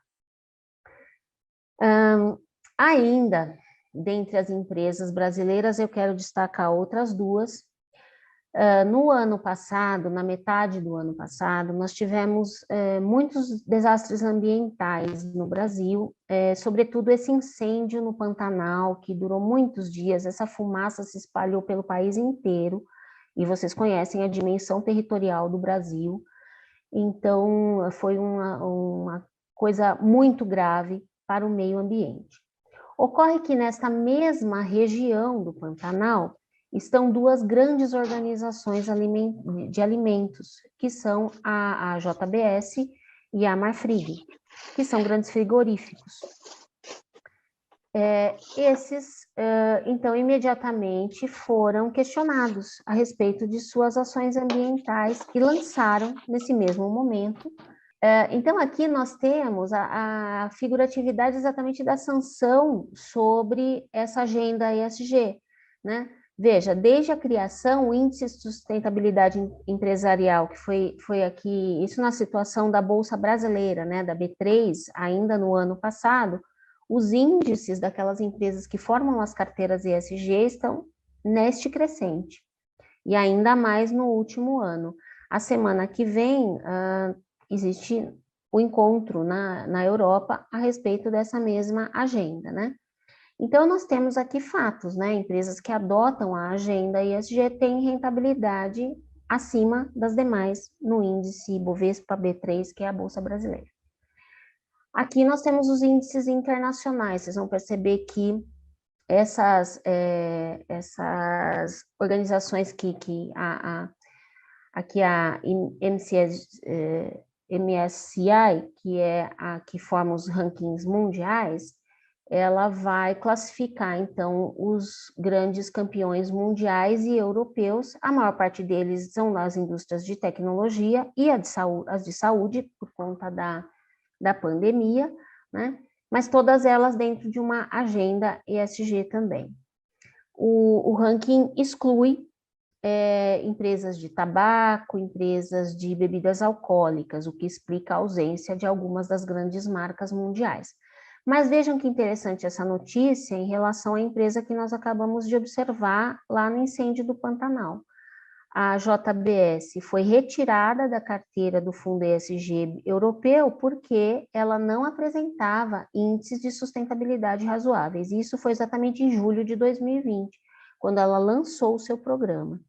Ainda, dentre as empresas brasileiras, eu quero destacar outras duas. No ano passado, na metade do ano passado, nós tivemos muitos desastres ambientais no Brasil, sobretudo esse incêndio no Pantanal, que durou muitos dias, essa fumaça se espalhou pelo país inteiro, e vocês conhecem a dimensão territorial do Brasil, então foi uma coisa muito grave para o meio ambiente. Ocorre que nesta mesma região do Pantanal, estão duas grandes organizações de alimentos, que são a JBS e a Marfrig, que são grandes frigoríficos. Então, imediatamente foram questionados a respeito de suas ações ambientais e lançaram, nesse mesmo momento. Então, aqui nós temos a figuratividade exatamente da sanção sobre essa agenda ESG, né? Veja, desde a criação, o Índice de Sustentabilidade Empresarial, que foi aqui, isso na situação da Bolsa Brasileira, né, da B3, ainda no ano passado, os índices daquelas empresas que formam as carteiras ESG estão neste crescente, e ainda mais no último ano. A semana que vem, existe o encontro na Europa a respeito dessa mesma agenda, né? Então, nós temos aqui fatos, né? Empresas que adotam a agenda ESG têm rentabilidade acima das demais no índice Bovespa B3, que é a Bolsa Brasileira. Aqui nós temos os índices internacionais, vocês vão perceber que essas organizações aqui a MSCI, que é a que forma os rankings mundiais, ela vai classificar, então, os grandes campeões mundiais e europeus. A maior parte deles são nas indústrias de tecnologia e as de saúde, por conta da pandemia, né? Mas todas elas dentro de uma agenda ESG também. O ranking exclui empresas de tabaco, empresas de bebidas alcoólicas, o que explica a ausência de algumas das grandes marcas mundiais. Mas vejam que interessante essa notícia em relação à empresa que nós acabamos de observar lá no incêndio do Pantanal. A JBS foi retirada da carteira do Fundo ESG europeu porque ela não apresentava índices de sustentabilidade razoáveis. E isso foi exatamente em julho de 2020, quando ela lançou o seu programa.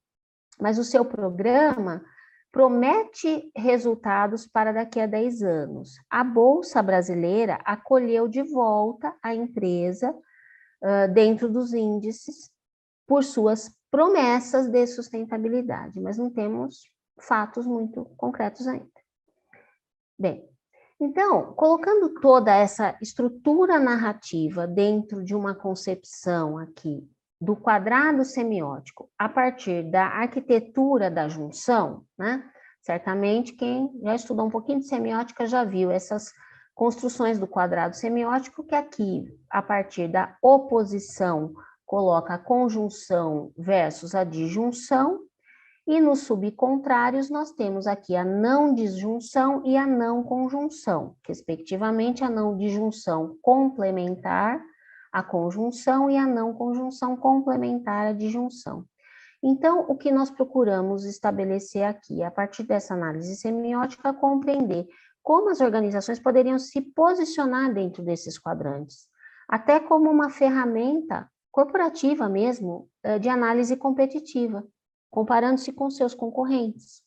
Mas o seu programa promete resultados para daqui a 10 anos. A Bolsa Brasileira acolheu de volta a empresa dentro dos índices por suas promessas de sustentabilidade, mas não temos fatos muito concretos ainda. Bem, então, colocando toda essa estrutura narrativa dentro de uma concepção aqui do quadrado semiótico a partir da arquitetura da junção, né? Certamente quem já estudou um pouquinho de semiótica já viu essas construções do quadrado semiótico, que aqui, a partir da oposição, coloca a conjunção versus a disjunção, e nos subcontrários nós temos aqui a não disjunção e a não conjunção, respectivamente a não disjunção complementar à conjunção e a não conjunção complementar à disjunção. Então, o que nós procuramos estabelecer aqui, a partir dessa análise semiótica, compreender como as organizações poderiam se posicionar dentro desses quadrantes, até como uma ferramenta corporativa mesmo, de análise competitiva, comparando-se com seus concorrentes.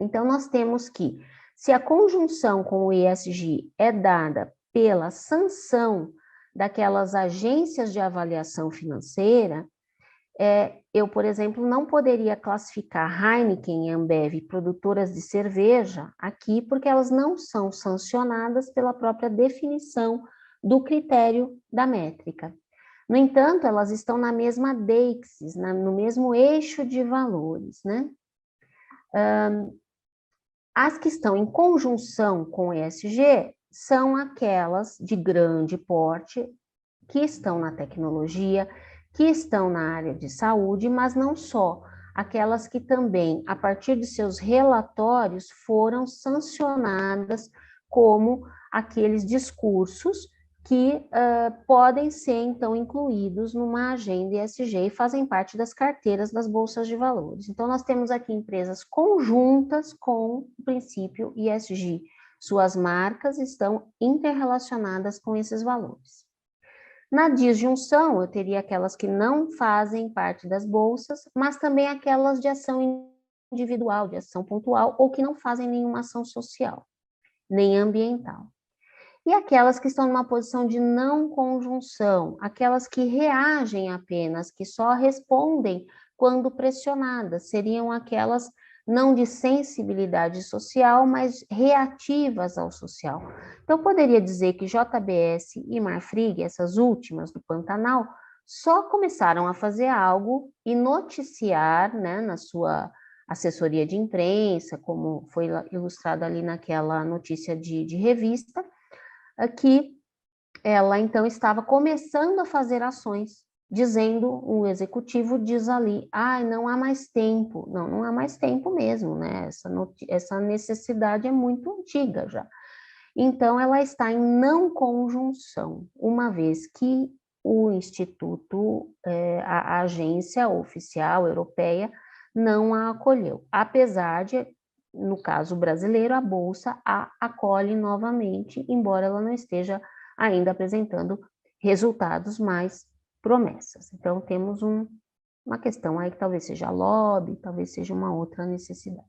Então, nós temos que, se a conjunção com o ESG é dada pela sanção daquelas agências de avaliação financeira, eu, por exemplo, não poderia classificar Heineken e Ambev, produtoras de cerveja, aqui, porque elas não são sancionadas pela própria definição do critério da métrica. No entanto, elas estão na mesma deixis, no mesmo eixo de valores, né? As que estão em conjunção com o ESG são aquelas de grande porte, que estão na tecnologia, que estão na área de saúde, mas não só, aquelas que também, a partir de seus relatórios, foram sancionadas como aqueles discursos que podem ser, então, incluídos numa agenda ESG e fazem parte das carteiras das bolsas de valores. Então, nós temos aqui empresas conjuntas com o princípio ESG. Suas marcas estão interrelacionadas com esses valores. Na disjunção, eu teria aquelas que não fazem parte das bolsas, mas também aquelas de ação individual, de ação pontual, ou que não fazem nenhuma ação social, nem ambiental. E aquelas que estão numa posição de não conjunção, aquelas que reagem apenas, que só respondem quando pressionadas, seriam aquelas não de sensibilidade social, mas reativas ao social. Então, eu poderia dizer que JBS e Marfrig, essas últimas do Pantanal, só começaram a fazer algo e noticiar, né, na sua assessoria de imprensa, como foi ilustrado ali naquela notícia de revista, que ela, então, estava começando a fazer ações, dizendo, o executivo diz ali, não há mais tempo. Não, não há mais tempo mesmo, né? Essa necessidade é muito antiga já. Então, ela está em não conjunção, uma vez que o Instituto, a agência oficial europeia, não a acolheu, apesar de, no caso brasileiro, a Bolsa a acolhe novamente, embora ela não esteja ainda apresentando resultados, mas promessas. Então, temos uma questão aí que talvez seja lobby, talvez seja uma outra necessidade.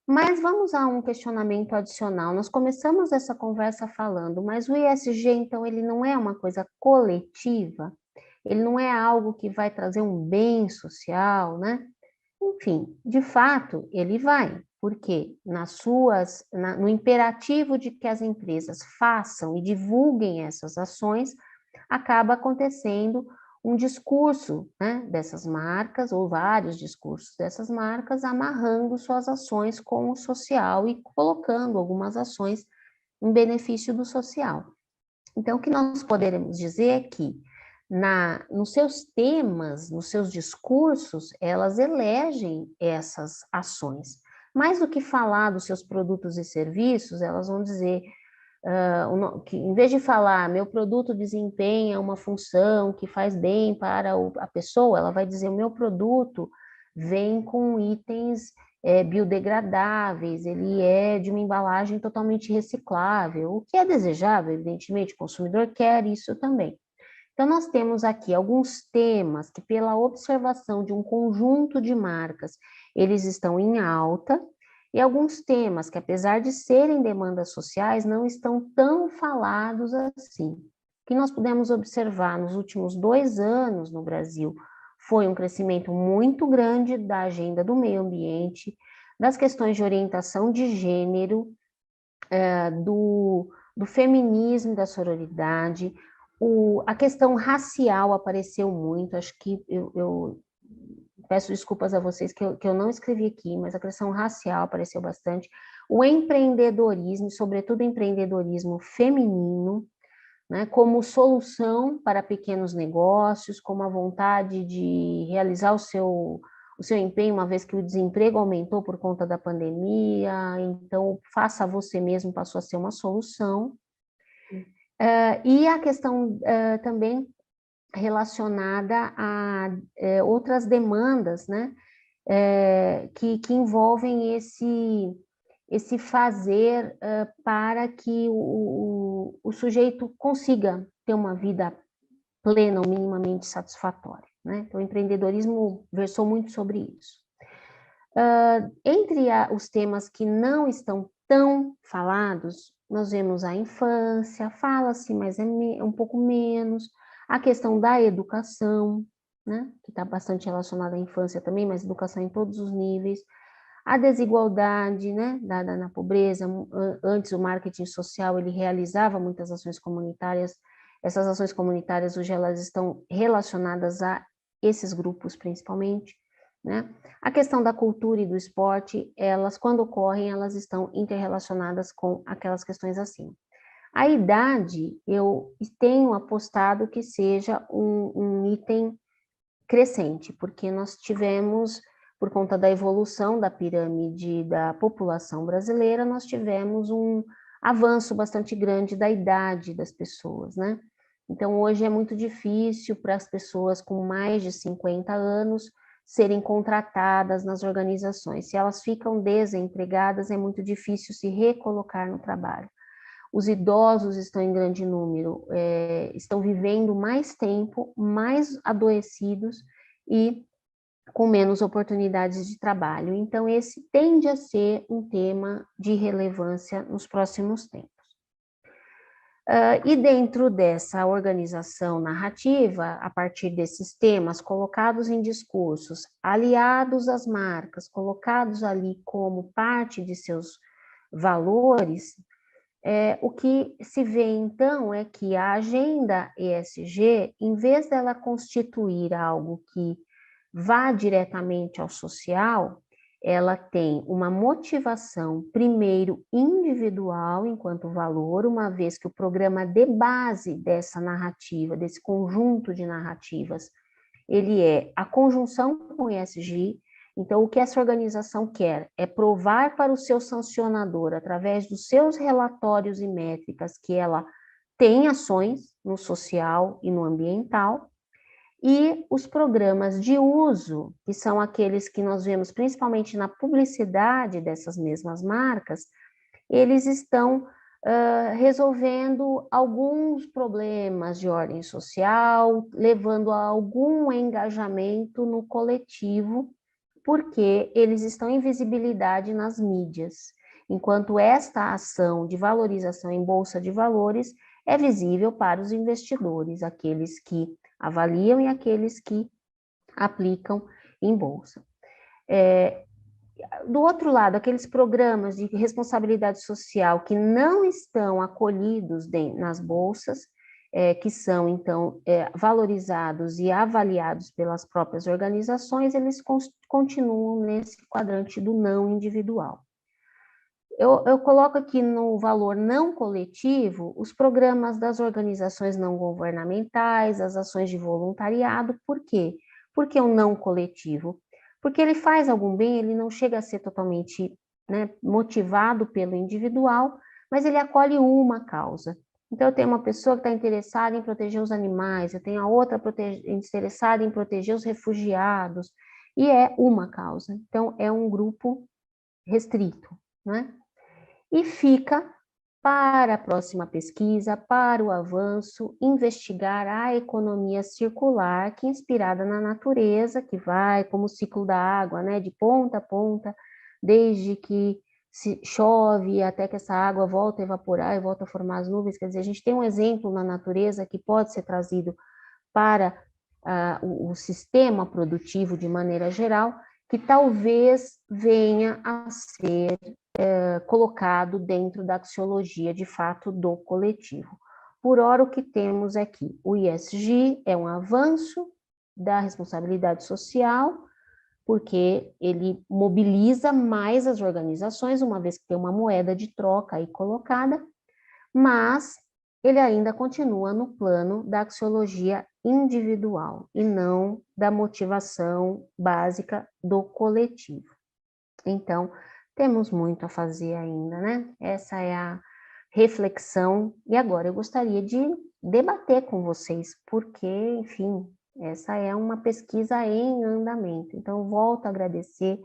Mas vamos a um questionamento adicional. Nós começamos essa conversa falando, mas o ESG, então, ele não é uma coisa coletiva? Ele não é algo que vai trazer um bem social, né? Enfim, de fato, ele vai, porque no imperativo de que as empresas façam e divulguem essas ações, acaba acontecendo um discurso, né, dessas marcas, ou vários discursos dessas marcas, amarrando suas ações com o social e colocando algumas ações em benefício do social. Então, o que nós poderemos dizer é que, nos seus temas, nos seus discursos, elas elegem essas ações. Mais do que falar dos seus produtos e serviços, elas vão dizer que, em vez de falar, meu produto desempenha uma função que faz bem para a pessoa, ela vai dizer, o meu produto vem com itens biodegradáveis, ele é de uma embalagem totalmente reciclável, o que é desejável, evidentemente, o consumidor quer isso também. Então, nós temos aqui alguns temas que, pela observação de um conjunto de marcas, eles estão em alta, e alguns temas que, apesar de serem demandas sociais, não estão tão falados assim. que nós pudemos observar nos últimos 2 anos no Brasil foi um crescimento muito grande da agenda do meio ambiente, das questões de orientação de gênero, do feminismo, da sororidade, a questão racial apareceu muito, acho que eu peço desculpas a vocês que eu não escrevi aqui, mas a questão racial apareceu bastante, o empreendedorismo, sobretudo empreendedorismo feminino, né, como solução para pequenos negócios, como a vontade de realizar o seu empenho, uma vez que o desemprego aumentou por conta da pandemia, então faça você mesmo passou a ser uma solução. E a questão também relacionada a outras demandas, né, que envolvem esse fazer para que o sujeito consiga ter uma vida plena ou minimamente satisfatória, né? Então, o empreendedorismo versou muito sobre isso. Entre os temas que não estão tão falados, nós vemos a infância, fala-se, mas é um pouco menos, a questão da educação, né? Que está bastante relacionada à infância também, mas educação em todos os níveis, a desigualdade, né, na pobreza. Antes o marketing social ele realizava muitas ações comunitárias, essas ações comunitárias hoje elas estão relacionadas a esses grupos principalmente, né? A questão da cultura e do esporte, elas quando ocorrem, elas estão interrelacionadas com aquelas questões acima. A idade, eu tenho apostado que seja um item crescente, porque nós tivemos, por conta da evolução da pirâmide da população brasileira, nós tivemos um avanço bastante grande da idade das pessoas, né? Então, hoje é muito difícil para as pessoas com mais de 50 anos serem contratadas nas organizações. Se elas ficam desempregadas, é muito difícil se recolocar no trabalho. Os idosos estão em grande número, estão vivendo mais tempo, mais adoecidos e com menos oportunidades de trabalho. Então, esse tende a ser um tema de relevância nos próximos tempos. E dentro dessa organização narrativa, a partir desses temas colocados em discursos, aliados às marcas, colocados ali como parte de seus valores, o que se vê então é que a agenda ESG, em vez dela constituir algo que vá diretamente ao social, ela tem uma motivação, primeiro, individual enquanto valor, uma vez que o programa de base dessa narrativa, desse conjunto de narrativas, ele é a conjunção com o ESG. Então, o que essa organização quer é provar para o seu sancionador, através dos seus relatórios e métricas, que ela tem ações no social e no ambiental, e os programas de uso, que são aqueles que nós vemos principalmente na publicidade dessas mesmas marcas, eles estão resolvendo alguns problemas de ordem social, levando a algum engajamento no coletivo, porque eles estão em visibilidade nas mídias, enquanto esta ação de valorização em bolsa de valores é visível para os investidores, aqueles que avaliam e aqueles que aplicam em bolsa. Do outro lado, aqueles programas de responsabilidade social que não estão acolhidos nas bolsas, que são, então, valorizados e avaliados pelas próprias organizações, eles continuam nesse quadrante do não individual. Eu coloco aqui no valor não coletivo os programas das organizações não governamentais, as ações de voluntariado. Por quê? Porque o não coletivo? Porque ele faz algum bem, ele não chega a ser totalmente, né, motivado pelo individual, mas ele acolhe uma causa. Então, eu tenho uma pessoa que está interessada em proteger os animais, eu tenho a outra interessada em proteger os refugiados, e é uma causa. Então, é um grupo restrito, né? E fica para a próxima pesquisa, para o avanço, investigar a economia circular, que é inspirada na natureza, que vai como o ciclo da água, né, de ponta a ponta, desde que se chove até que essa água volta a evaporar e volta a formar as nuvens. Quer dizer, a gente tem um exemplo na natureza que pode ser trazido para o sistema produtivo de maneira geral, que talvez venha a ser colocado dentro da axiologia, de fato, do coletivo. Por ora, o que temos aqui? O ESG é um avanço da responsabilidade social, porque ele mobiliza mais as organizações, uma vez que tem uma moeda de troca aí colocada, mas ele ainda continua no plano da axiologia individual e não da motivação básica do coletivo. Então, temos muito a fazer ainda, né? Essa é a reflexão, e agora eu gostaria de debater com vocês, porque, enfim, essa é uma pesquisa em andamento. Então, volto a agradecer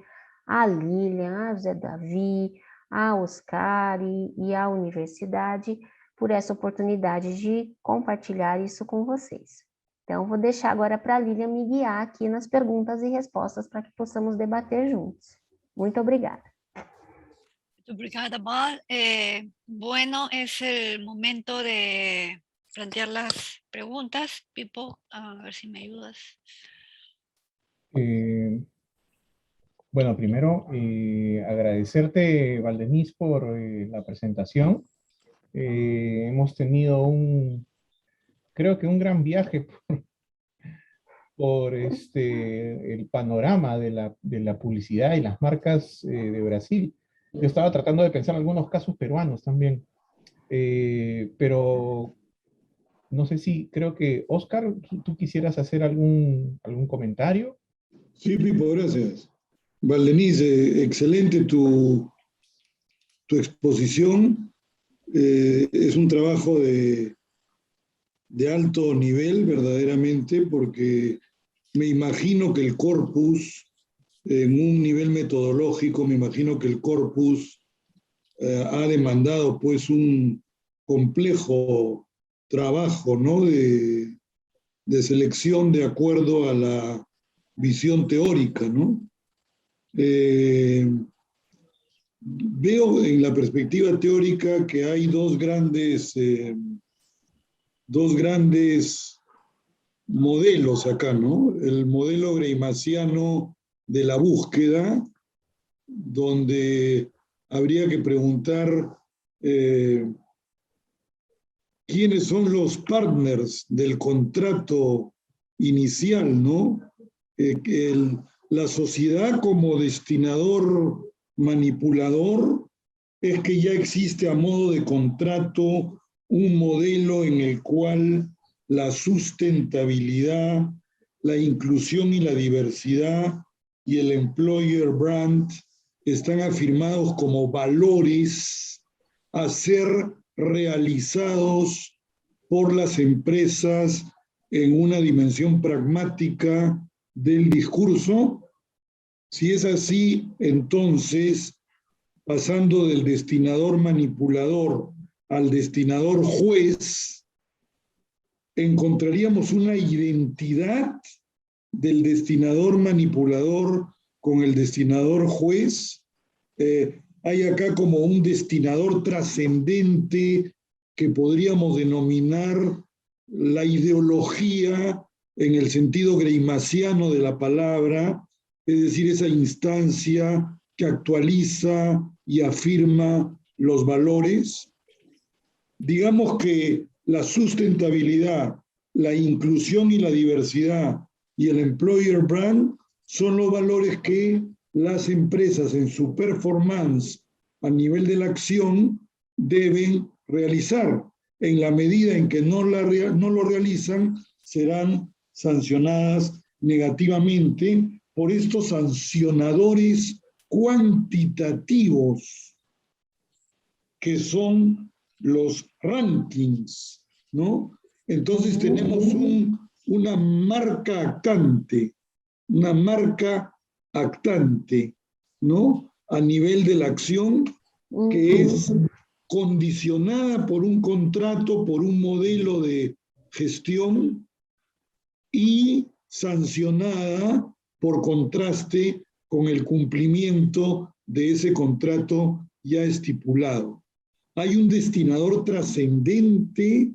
a Lilian, a José Davi, a Oscar e à universidade por essa oportunidade de compartilhar isso com vocês. Então, vou deixar agora para a Lilian me guiar aqui nas perguntas e respostas para que possamos debater juntos. Muito obrigada. Muito obrigada, Val. Bueno, es el momento de plantear las preguntas. Pipo, a ver si me ayudas. Bueno, primero agradecerte, Valdenis, por la presentación. Hemos tenido creo que un gran viaje por el panorama de la publicidad y las marcas de Brasil. Yo estaba tratando de pensar en algunos casos peruanos también, pero no sé si, creo que, Oscar, ¿tú quisieras hacer algún comentario? Sí, Pipo, gracias. Valdenice, excelente tu exposición. Es un trabajo de alto nivel, verdaderamente, porque me imagino que el corpus, en un nivel metodológico, me imagino que el corpus ha demandado pues un complejo trabajo, ¿no? de selección de acuerdo a la visión teórica, ¿no? Veo en la perspectiva teórica que hay dos grandes modelos acá, ¿no? El modelo greimasiano de la búsqueda, donde habría que preguntar quiénes son los partners del contrato inicial, ¿no? La sociedad como destinador manipulador es que ya existe a modo de contrato un modelo en el cual la sustentabilidad, la inclusión y la diversidad y el employer brand están afirmados como valores a ser realizados por las empresas en una dimensión pragmática del discurso. Si es así, entonces, pasando del destinador manipulador al destinador juez, encontraríamos una identidad del destinador manipulador con el destinador juez. Hay acá como un destinador trascendente que podríamos denominar la ideología en el sentido greimasiano de la palabra, es decir, esa instancia que actualiza y afirma los valores. Digamos que la sustentabilidad, la inclusión y la diversidad y el employer brand son los valores que las empresas en su performance a nivel de la acción deben realizar. En la medida en que no lo realizan, serán sancionadas negativamente por estos sancionadores cuantitativos que son los rankings, ¿no? Entonces tenemos una marca actante, ¿no? A nivel de la acción que es condicionada por un contrato, por un modelo de gestión y sancionada por contraste con el cumplimiento de ese contrato ya estipulado. Hay un destinador trascendente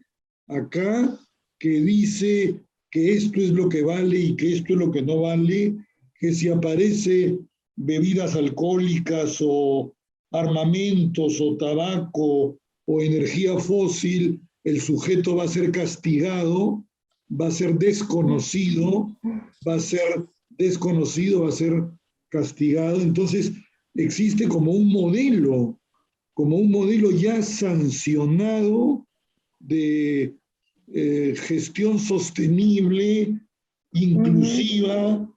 acá que dice que esto es lo que vale y que esto es lo que no vale, que si aparece bebidas alcohólicas o armamentos o tabaco o energía fósil, el sujeto va a ser castigado, va a ser desconocido, va a ser castigado. Entonces, existe como un modelo ya sancionado de gestión sostenible, inclusiva,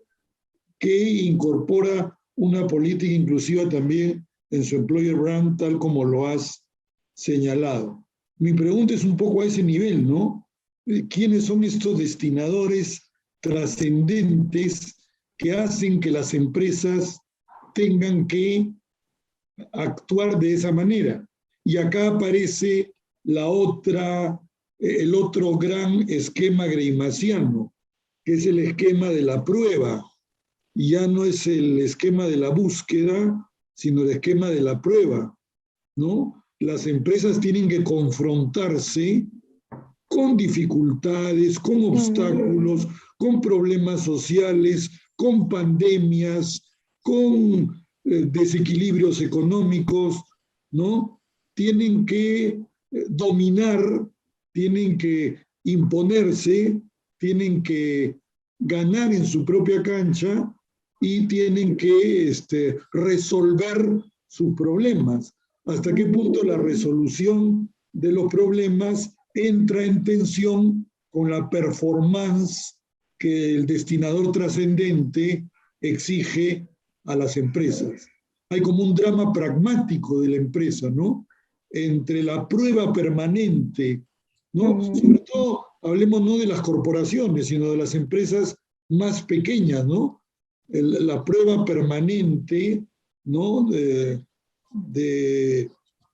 que incorpora una política inclusiva también en su employer brand, tal como lo has señalado. Mi pregunta es un poco a ese nivel, ¿no? ¿Quiénes son estos destinadores trascendentes que hacen que las empresas tengan que actuar de esa manera? Y acá aparece el otro gran esquema greimasiano, que es el esquema de la prueba. Y ya no es el esquema de la búsqueda, sino el esquema de la prueba, ¿no? Las empresas tienen que confrontarse con dificultades, con obstáculos, con problemas sociales, con pandemias, con desequilibrios económicos, ¿no? Tienen que dominar, tienen que imponerse, tienen que ganar en su propia cancha y tienen que resolver sus problemas. ¿Hasta qué punto la resolución de los problemas entra en tensión con la performance que el destinador trascendente exige a las empresas? Hay como un drama pragmático de la empresa, ¿no? Entre la prueba permanente, ¿no? Sobre todo, hablemos no de las corporaciones, sino de las empresas más pequeñas, ¿no? La prueba permanente, ¿no? De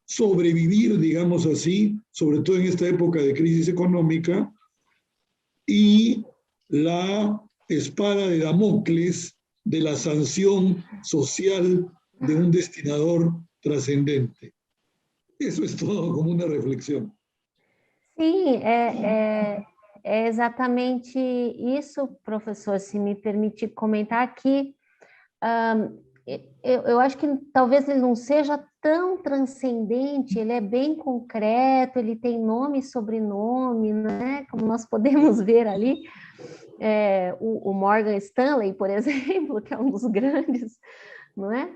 sobrevivir, digamos así, sobre todo en esta época de crisis económica, y la espada de Damocles de la sanción social de un destinador trascendente. Eso es todo como una reflexión. Sim, é exatamente isso, professor, se me permitir comentar aqui. Eu acho que talvez ele não seja tão transcendente, ele é bem concreto, ele tem nome e sobrenome, né? Como nós podemos ver ali, o Morgan Stanley, por exemplo, que é um dos grandes, não é?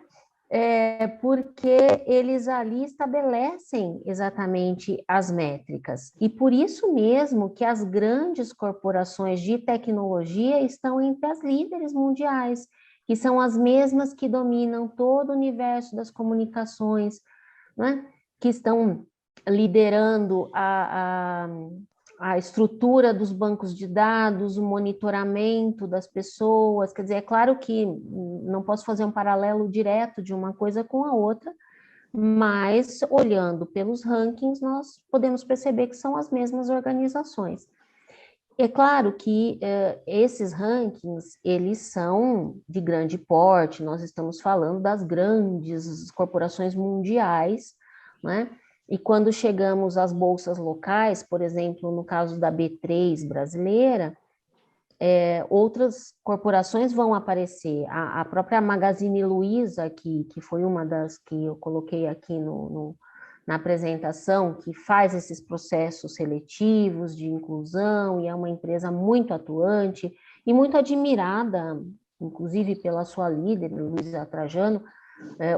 Porque eles ali estabelecem exatamente as métricas. E por isso mesmo que as grandes corporações de tecnologia estão entre as líderes mundiais, que são as mesmas que dominam todo o universo das comunicações, né? Que estão liderando a estrutura dos bancos de dados, o monitoramento das pessoas. Quer dizer, é claro que não posso fazer um paralelo direto de uma coisa com a outra, mas olhando pelos rankings, nós podemos perceber que são as mesmas organizações. É claro que esses rankings, eles são de grande porte, nós estamos falando das grandes corporações mundiais, né? E quando chegamos às bolsas locais, por exemplo, no caso da B3 brasileira, outras corporações vão aparecer. A própria Magazine Luiza, que foi uma das que eu coloquei aqui na apresentação, que faz esses processos seletivos de inclusão, e é uma empresa muito atuante e muito admirada, inclusive pela sua líder, Luiza Trajano.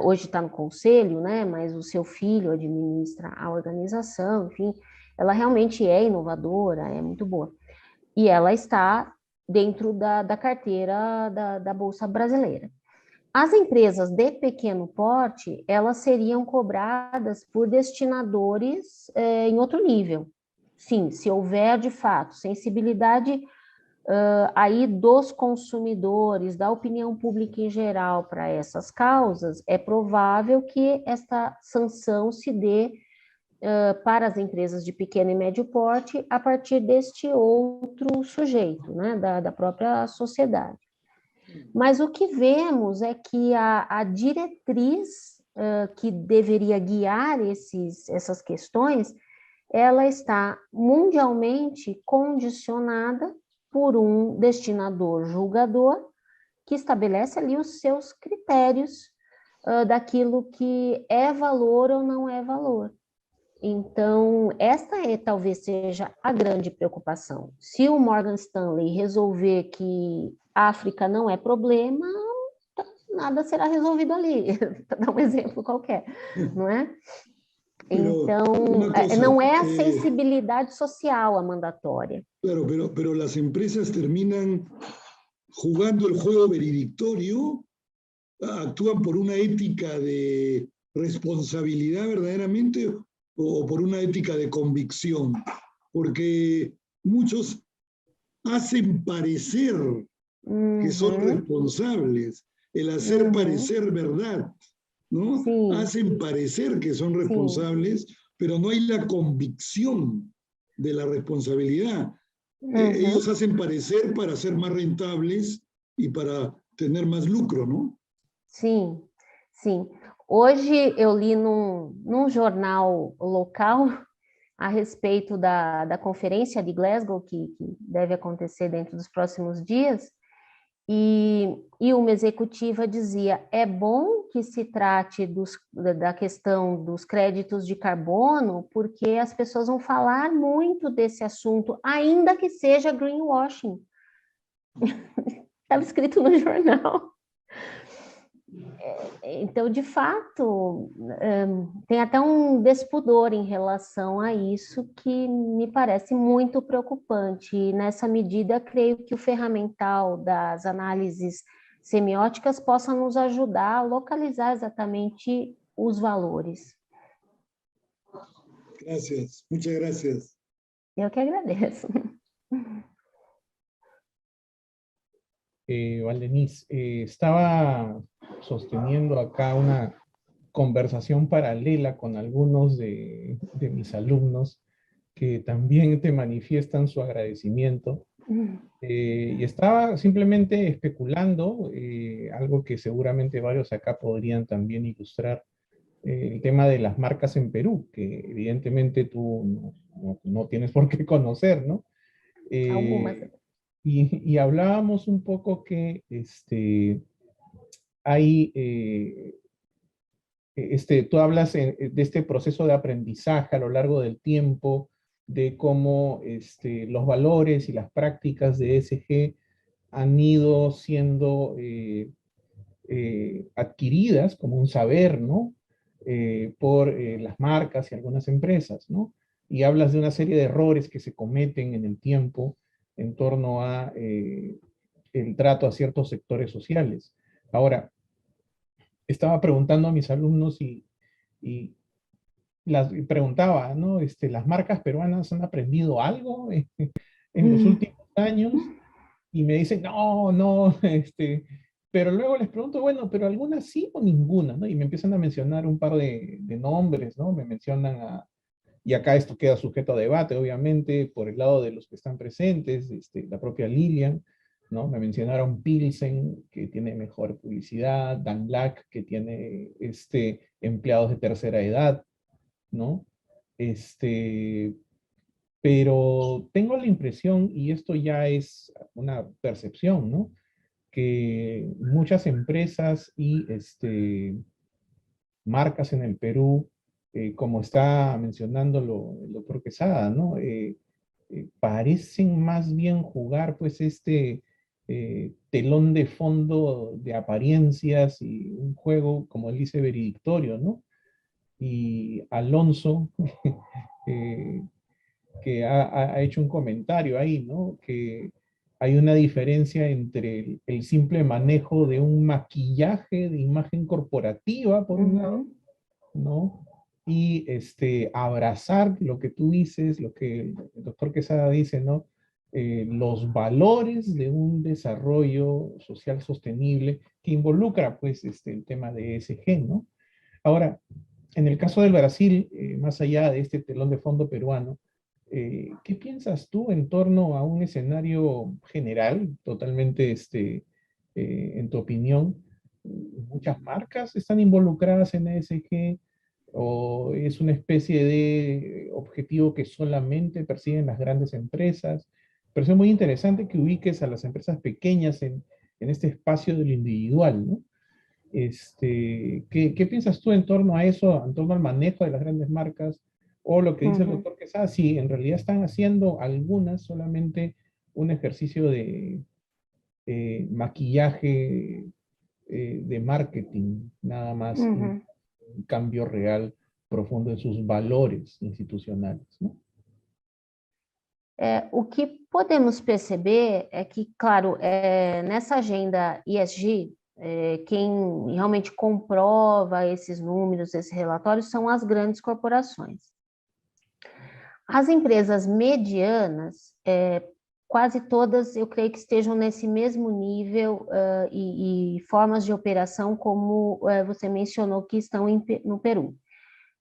Hoje está no conselho, né? Mas o seu filho administra a organização, enfim, ela realmente é inovadora, é muito boa. E ela está dentro da carteira da Bolsa Brasileira. As empresas de pequeno porte, elas seriam cobradas por destinadores em outro nível. Sim, se houver, de fato, sensibilidade aí dos consumidores, da opinião pública em geral para essas causas, é provável que esta sanção se dê para as empresas de pequeno e médio porte a partir deste outro sujeito, né, da própria sociedade. Mas o que vemos é que a diretriz que deveria guiar essas questões, ela está mundialmente condicionada por um destinador julgador que estabelece ali os seus critérios daquilo que é valor ou não é valor. Então, esta talvez seja a grande preocupação. Se o Morgan Stanley resolver que a África não é problema, nada será resolvido ali, para dar um exemplo qualquer, não é? Então, não é a sensibilidade social a mandatória. Claro, pero las empresas terminan jugando el juego veredictorio, actúan por una ética de responsabilidad verdaderamente o por una ética de convicción, porque muchos hacen parecer que son responsables, el hacer parecer verdad, ¿no? Sí. Hacen parecer que son responsables, sí, pero no hay la convicción de la responsabilidad. Ellos hacen parecer para ser más rentables y para tener más lucro, ¿no? Sim, sim. Hoje eu li num jornal local a respeito da conferência de Glasgow, que deve acontecer dentro dos próximos dias, e uma executiva dizia, é bom que se trate da questão dos créditos de carbono, porque as pessoas vão falar muito desse assunto, ainda que seja greenwashing. Estava escrito no jornal. Então, de fato, tem até um despudor em relação a isso que me parece muito preocupante. E, nessa medida, creio que o ferramental das análises semióticas possa nos ajudar a localizar exatamente os valores. Gracias, muchas gracias. Eu que agradeço. Valdeniz, estaba sosteniendo acá una conversación paralela con algunos de mis alumnos que también te manifiestan su agradecimiento. Y estaba simplemente especulando, algo que seguramente varios acá podrían también ilustrar, el tema de las marcas en Perú, que evidentemente tú no tienes por qué conocer, ¿no? Y hablábamos un poco que hay, tú hablas de este proceso de aprendizaje a lo largo del tiempo, de cómo los valores y las prácticas de ESG han ido siendo adquiridas como un saber, ¿no? Por las marcas y algunas empresas, ¿no? Y hablas de una serie de errores que se cometen en el tiempo en torno a el trato a ciertos sectores sociales. Ahora, estaba preguntando a mis alumnos y preguntaba, ¿no? ¿Las marcas peruanas han aprendido algo en los últimos años? Y me dicen, no, pero luego les pregunto, bueno, pero algunas sí o ninguna, ¿no? Y me empiezan a mencionar un par de nombres, ¿no? Me mencionan y acá esto queda sujeto a debate, obviamente, por el lado de los que están presentes, la propia Lilian, ¿no? Me mencionaron Pilsen, que tiene mejor publicidad, Dan Black, que tiene empleados de tercera edad, ¿no? Pero tengo la impresión, y esto ya es una percepción, ¿no? Que muchas empresas y marcas en el Perú, como está mencionando el doctor Quesada, ¿no? Parecen más bien jugar pues telón de fondo de apariencias y un juego, como él dice, veredictorio, ¿no? Y Alonso, que ha hecho un comentario ahí, ¿no? Que hay una diferencia entre el simple manejo de un maquillaje de imagen corporativa, por un lado, ¿no? Y abrazar lo que tú dices, lo que el doctor Quesada dice, ¿no? Los valores de un desarrollo social sostenible que involucra, pues, el tema de ESG, ¿no? Ahora, en el caso del Brasil, más allá de este telón de fondo peruano, ¿qué piensas tú en torno a un escenario general, totalmente, en tu opinión, muchas marcas están involucradas en ESG, o es una especie de objetivo que solamente persiguen las grandes empresas. Pero es muy interesante que ubiques a las empresas pequeñas en este espacio de lo individual, ¿no? ¿Qué piensas tú en torno a eso, en torno al manejo de las grandes marcas? O lo que dice el doctor Quesada, sí, en realidad están haciendo algunas solamente un ejercicio de maquillaje, de marketing, nada más, un cambio real profundo en sus valores institucionales, ¿no? O que podemos perceber é que, claro, nessa agenda ESG, quem realmente comprova esses números, esses relatórios, são as grandes corporações. As empresas medianas, quase todas, eu creio que estejam nesse mesmo nível e formas de operação como você mencionou que estão no Peru,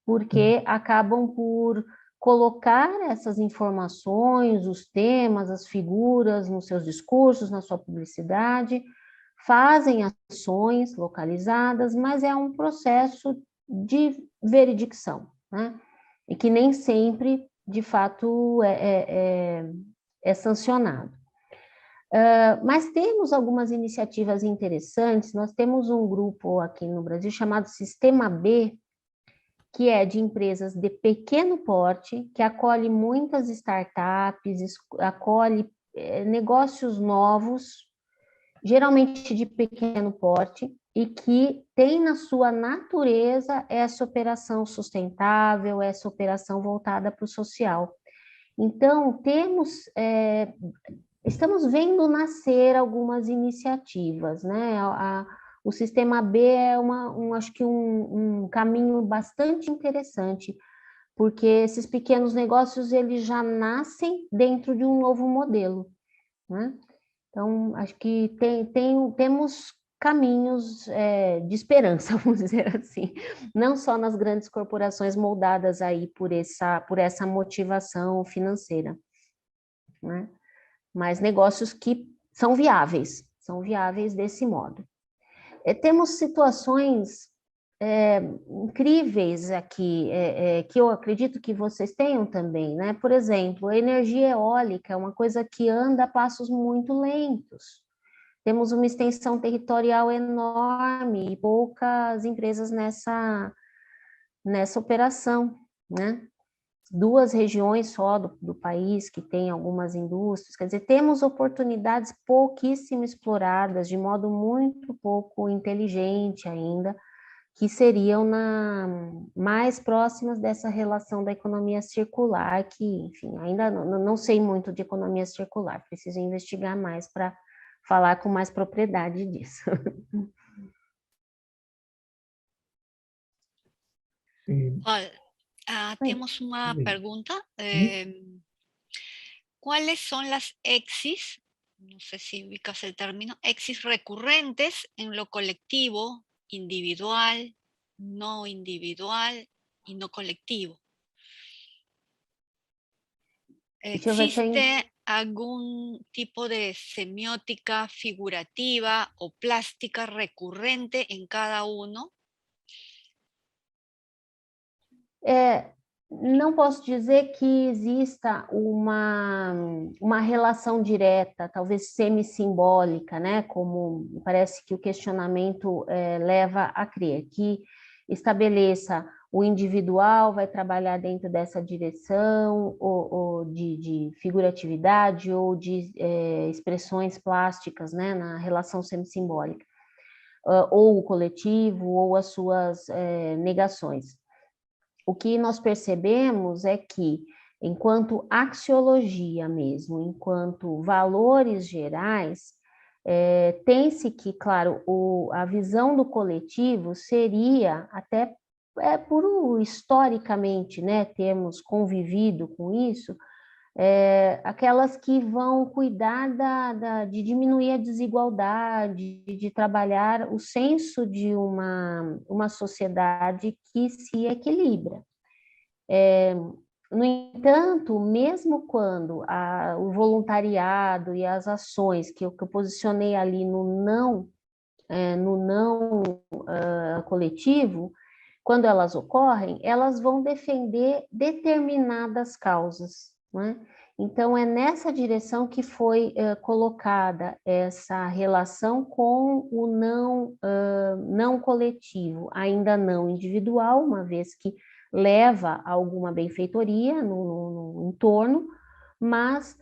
porque acabam por colocar essas informações, os temas, as figuras nos seus discursos, na sua publicidade, fazem ações localizadas, mas é um processo de veredicção, né? E que nem sempre, de fato, é sancionado. Mas temos algumas iniciativas interessantes. Nós temos um grupo aqui no Brasil chamado Sistema B, que é de empresas de pequeno porte, que acolhe muitas startups, acolhe negócios novos, geralmente de pequeno porte, e que tem na sua natureza essa operação sustentável, essa operação voltada para o social. Então, estamos vendo nascer algumas iniciativas, né? O Sistema B é acho que um caminho bastante interessante, porque esses pequenos negócios eles já nascem dentro de um novo modelo, né? Então, acho que temos caminhos de esperança, vamos dizer assim, não só nas grandes corporações moldadas aí por essa motivação financeira, né? Mas negócios que são viáveis desse modo. Temos situações incríveis aqui, que eu acredito que vocês tenham também, né? Por exemplo, a energia eólica é uma coisa que anda a passos muito lentos. Temos uma extensão territorial enorme e poucas empresas nessa operação, né? 2 regiões só do país que tem algumas indústrias, quer dizer, temos oportunidades pouquíssimo exploradas, de modo muito pouco inteligente ainda, que seriam mais próximas dessa relação da economia circular, que, enfim, ainda não sei muito de economia circular, preciso investigar mais para falar com mais propriedade disso. Tenemos una pregunta. ¿Cuáles son las exis, no sé si ubicas el término, exis recurrentes en lo colectivo, individual y no colectivo? ¿Existe algún tipo de semiótica figurativa o plástica recurrente en cada uno? Não posso dizer que exista uma relação direta, talvez semi-simbólica, né? Como parece que o questionamento leva a crer, que estabeleça o individual vai trabalhar dentro dessa direção, ou de figuratividade, ou de expressões plásticas, né? Na relação semi-simbólica, ou o coletivo, ou as suas negações. O que nós percebemos é que, enquanto axiologia mesmo, enquanto valores gerais, tem-se que, claro, a visão do coletivo seria, até historicamente, né, termos convivido com isso, aquelas que vão cuidar de diminuir a desigualdade, de trabalhar o senso de uma sociedade que se equilibra. No entanto, mesmo quando o voluntariado e as ações que eu posicionei ali no não no não coletivo, quando elas ocorrem, elas vão defender determinadas causas, né? Então, é nessa direção que foi colocada essa relação com o não coletivo, ainda não individual, uma vez que leva a alguma benfeitoria no entorno, mas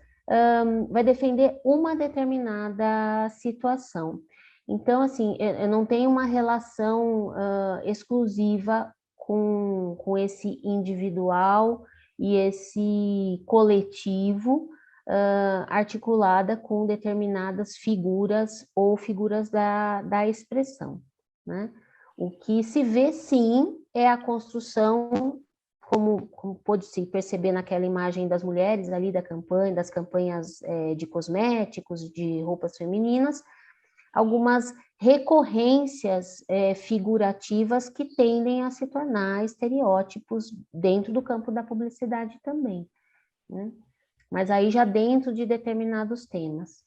vai defender uma determinada situação. Então, assim, eu não tenho uma relação exclusiva com esse individual e esse coletivo articulada com determinadas figuras ou figuras da expressão, né? O que se vê, sim, é a construção, como pôde-se perceber naquela imagem das mulheres ali da campanha, das campanhas de cosméticos, de roupas femininas, algumas recorrências figurativas que tendem a se tornar estereótipos dentro do campo da publicidade também, né? Mas aí já dentro de determinados temas.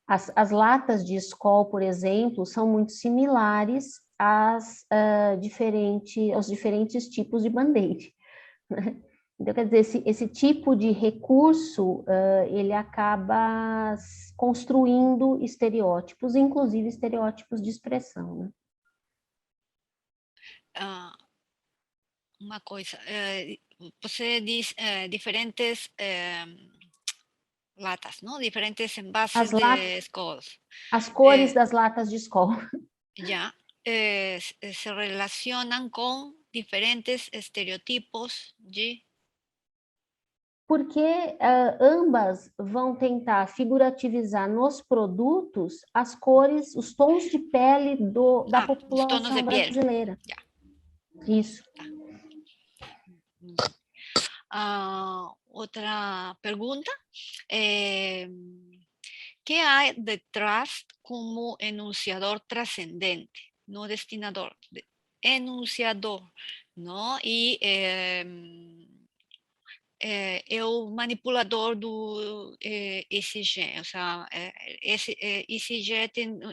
As latas de Skol, por exemplo, são muito similares aos diferentes tipos de band-aid, né? Então, quer dizer, esse tipo de recurso, ele acaba construindo estereótipos, inclusive estereótipos de expressão, né? Uma coisa, você diz diferentes latas, ¿no? Diferentes envases de Skol. As cores das latas de Skol. Ya, se relacionan con diferentes estereotipos de... Porque ambas vão tentar figurativizar nos produtos as cores, os tons de pele da população brasileira. Ya. Isso. Otra pregunta. ¿Qué hay detrás como enunciador trascendente? No destinador, enunciador, ¿no? Y o manipulador do ECG, ou seja, esse ECG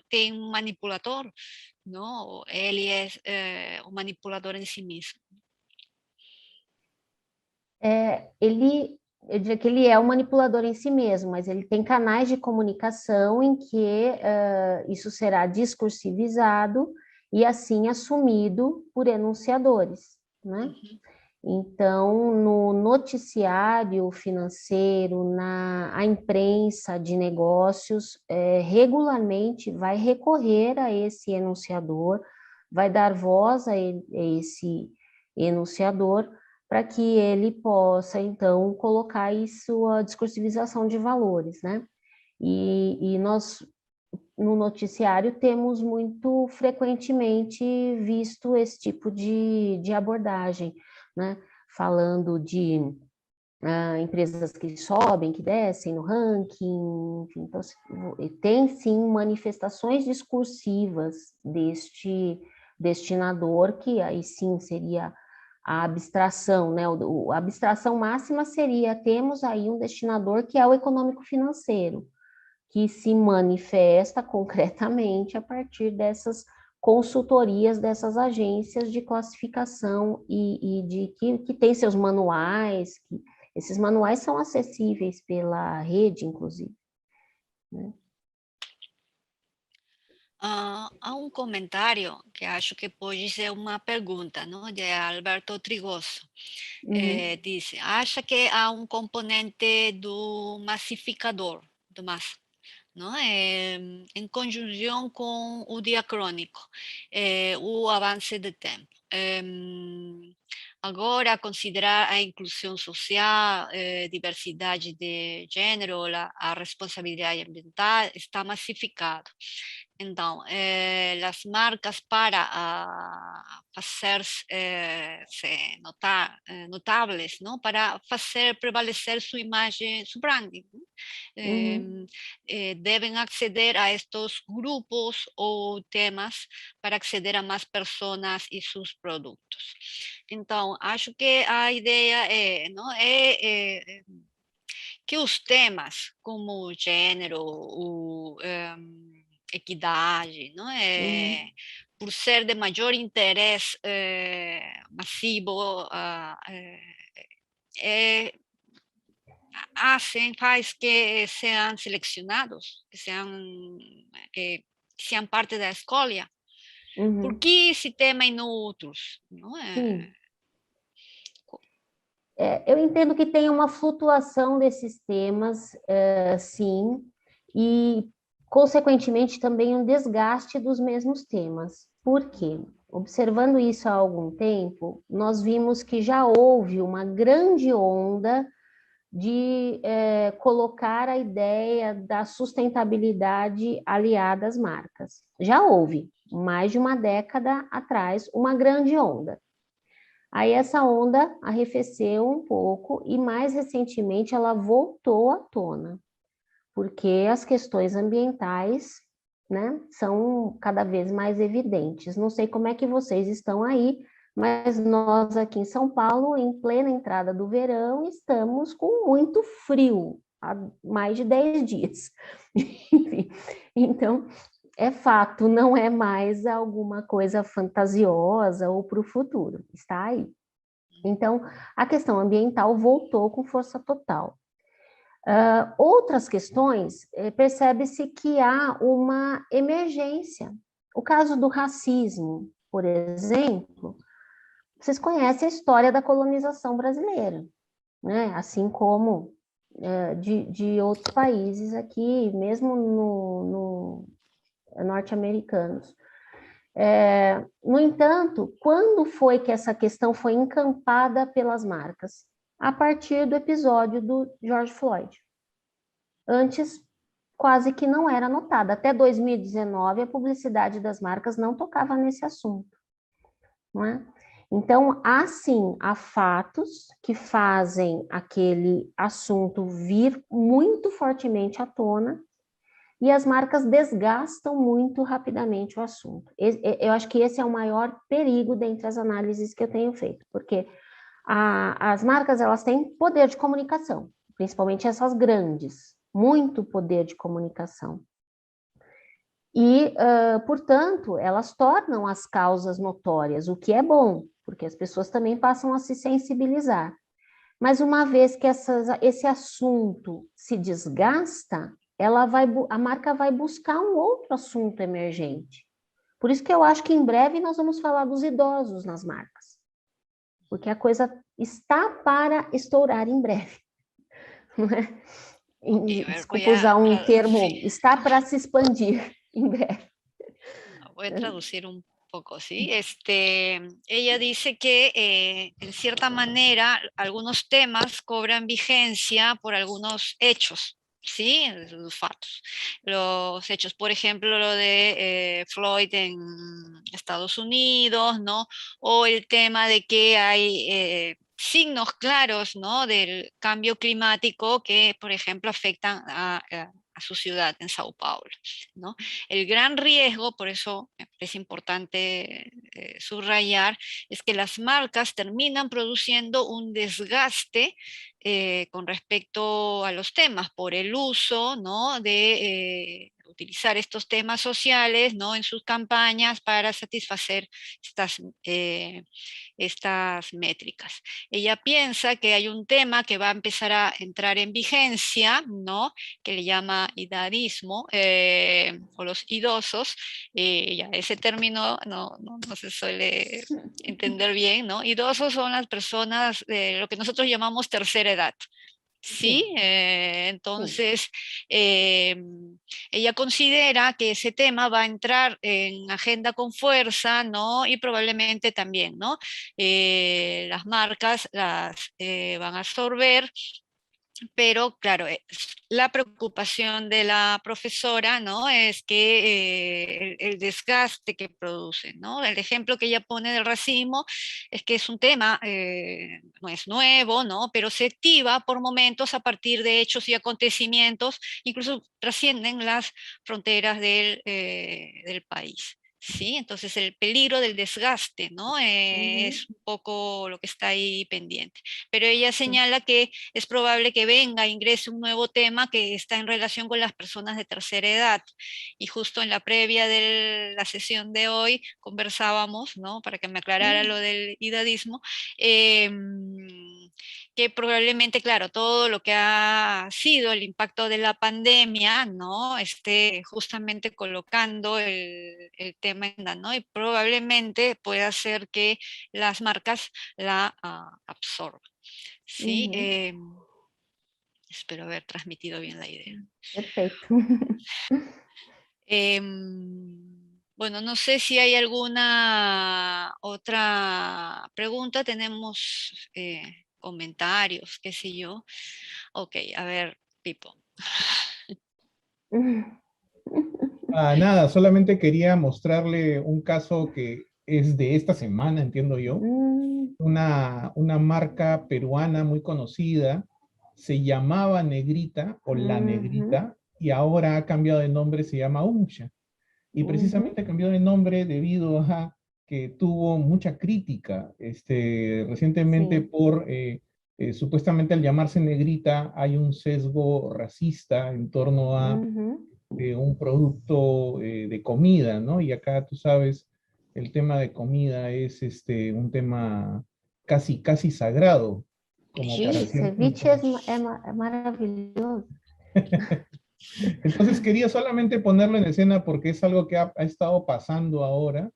tem um manipulador, não? Ele é o manipulador em si mesmo. Eu diria que ele é um manipulador em si mesmo, mas ele tem canais de comunicação em que isso será discursivizado e assim assumido por enunciadores, né? Uhum. Então, no noticiário financeiro, a imprensa de negócios, regularmente vai recorrer a esse enunciador, vai dar voz a esse enunciador, para que ele possa, então, colocar isso, a discursivização de valores, né? E nós, no noticiário, temos muito frequentemente visto esse tipo de abordagem, né? Falando de empresas que sobem, que descem no ranking, enfim, então, tem sim manifestações discursivas deste destinador, que aí sim seria a abstração, né? A abstração máxima seria, temos aí um destinador que é o econômico-financeiro, que se manifesta concretamente a partir dessas consultorias dessas agências de classificação que tem seus manuais, esses manuais são acessíveis pela rede, inclusive, né? Há um comentário que acho que pode ser uma pergunta, não? De Alberto Trigoso. Diz, acha que há um componente do massificador, do massa, não? Em conjunção com o diacrônico, o avanço de tempo. Agora, considerar a inclusão social, diversidade de gênero, a responsabilidade ambiental está massificado. Então, as marcas para fazer-se notáveis, não? Para fazer prevalecer sua imagem, seu branding, devem acceder a estes grupos ou temas para acceder a mais pessoas e seus produtos. Então, acho que a ideia é que os temas como gênero, equidade, não é? Por ser de maior interesse massivo, faz que sejam selecionados, que sean parte da escolha. Por que esse tema e não outros? Não é? Sim. Eu entendo que tem uma flutuação desses temas, sim, e, consequentemente, também um desgaste dos mesmos temas. Por quê? Observando isso há algum tempo, nós vimos que já houve uma grande onda de colocar a ideia da sustentabilidade aliada às marcas. Já houve, mais de uma década atrás, uma grande onda. Aí essa onda arrefeceu um pouco e mais recentemente ela voltou à tona, porque as questões ambientais, né, são cada vez mais evidentes. Não sei como é que vocês estão aí, mas nós aqui em São Paulo, em plena entrada do verão, estamos com muito frio, há mais de 10 dias. Enfim, então, é fato, não é mais alguma coisa fantasiosa ou para o futuro, está aí. Então, a questão ambiental voltou com força total. Outras questões, percebe-se que há uma emergência. O caso do racismo, por exemplo, vocês conhecem a história da colonização brasileira, né? Assim como de outros países aqui, mesmo no norte-americanos. No entanto, quando foi que essa questão foi encampada pelas marcas? A partir do episódio do George Floyd. Antes, quase que não era notada. Até 2019, a publicidade das marcas não tocava nesse assunto. Não é? Então, há fatos que fazem aquele assunto vir muito fortemente à tona e as marcas desgastam muito rapidamente o assunto. Eu acho que esse é o maior perigo dentre as análises que eu tenho feito, porque as marcas, elas têm poder de comunicação, principalmente essas grandes, muito poder de comunicação. E, portanto, elas tornam as causas notórias, o que é bom, porque as pessoas também passam a se sensibilizar. Mas uma vez que esse assunto se desgasta, a marca vai buscar um outro assunto emergente. Por isso que eu acho que em breve nós vamos falar dos idosos nas marcas. Porque a coisa está para estourar em breve. Não é? Desculpa usar um termo, está para se expandir em breve. Voy a traducir un poco, ¿sí? Ella dice que en cierta manera algunos temas cobran vigencia por algunos hechos, ¿sí? Los fatos. Los hechos, por ejemplo, lo de Floyd en Estados Unidos, ¿no? O el tema de que hay signos claros, ¿no? Del cambio climático que, por ejemplo, afectan a su ciudad, en Sao Paulo, ¿no? El gran riesgo, por eso me parece importante subrayar, es que las marcas terminan produciendo un desgaste con respecto a los temas por el uso, ¿no? de utilizar estos temas sociales, ¿no? en sus campañas para satisfacer estas métricas. Ella piensa que hay un tema que va a empezar a entrar en vigencia, ¿no? que le llama idadismo, o los idosos, ya ese término no se suele entender bien, ¿no? Idosos son las personas de lo que nosotros llamamos tercera edad. Sí, entonces ella considera que ese tema va a entrar en agenda con fuerza, ¿no? Y probablemente también, ¿no? Las marcas las van a absorber. Pero claro, la preocupación de la profesora, ¿no? es que el desgaste que produce, ¿no? El ejemplo que ella pone del racismo es que es un tema, no es nuevo, ¿no? pero se activa por momentos a partir de hechos y acontecimientos, incluso trascienden las fronteras del país. ¿sí? Entonces el peligro del desgaste, ¿no? Es un poco lo que está ahí pendiente. Pero ella señala que es probable que venga, ingrese un nuevo tema que está en relación con las personas de tercera edad. Y justo en la previa de la sesión de hoy conversábamos, ¿no? Para que me aclarara lo del idadismo, que probablemente, claro, todo lo que ha sido el impacto de la pandemia, ¿no? Esté justamente colocando el tema en la, ¿no? Y probablemente pueda ser que las marcas la absorban, ¿sí? Espero haber transmitido bien la idea. Perfeito. Bueno, no sé si hay alguna otra pregunta. Tenemos comentarios, qué sé yo. Ok, a ver, Pipo. Nada, solamente quería mostrarle un caso que es de esta semana, entiendo yo. Una marca peruana muy conocida, se llamaba Negrita o La Negrita, y ahora ha cambiado de nombre, se llama Umsha. Y precisamente cambió de nombre debido a que tuvo mucha crítica recientemente por, supuestamente al llamarse Negrita, hay un sesgo racista en torno a un producto de comida, ¿no? Y acá tú sabes, el tema de comida es un tema casi sagrado, como para Sim, ceviche é maravilhoso. Entonces quería solamente ponerlo en escena porque es algo que ha estado pasando ahora,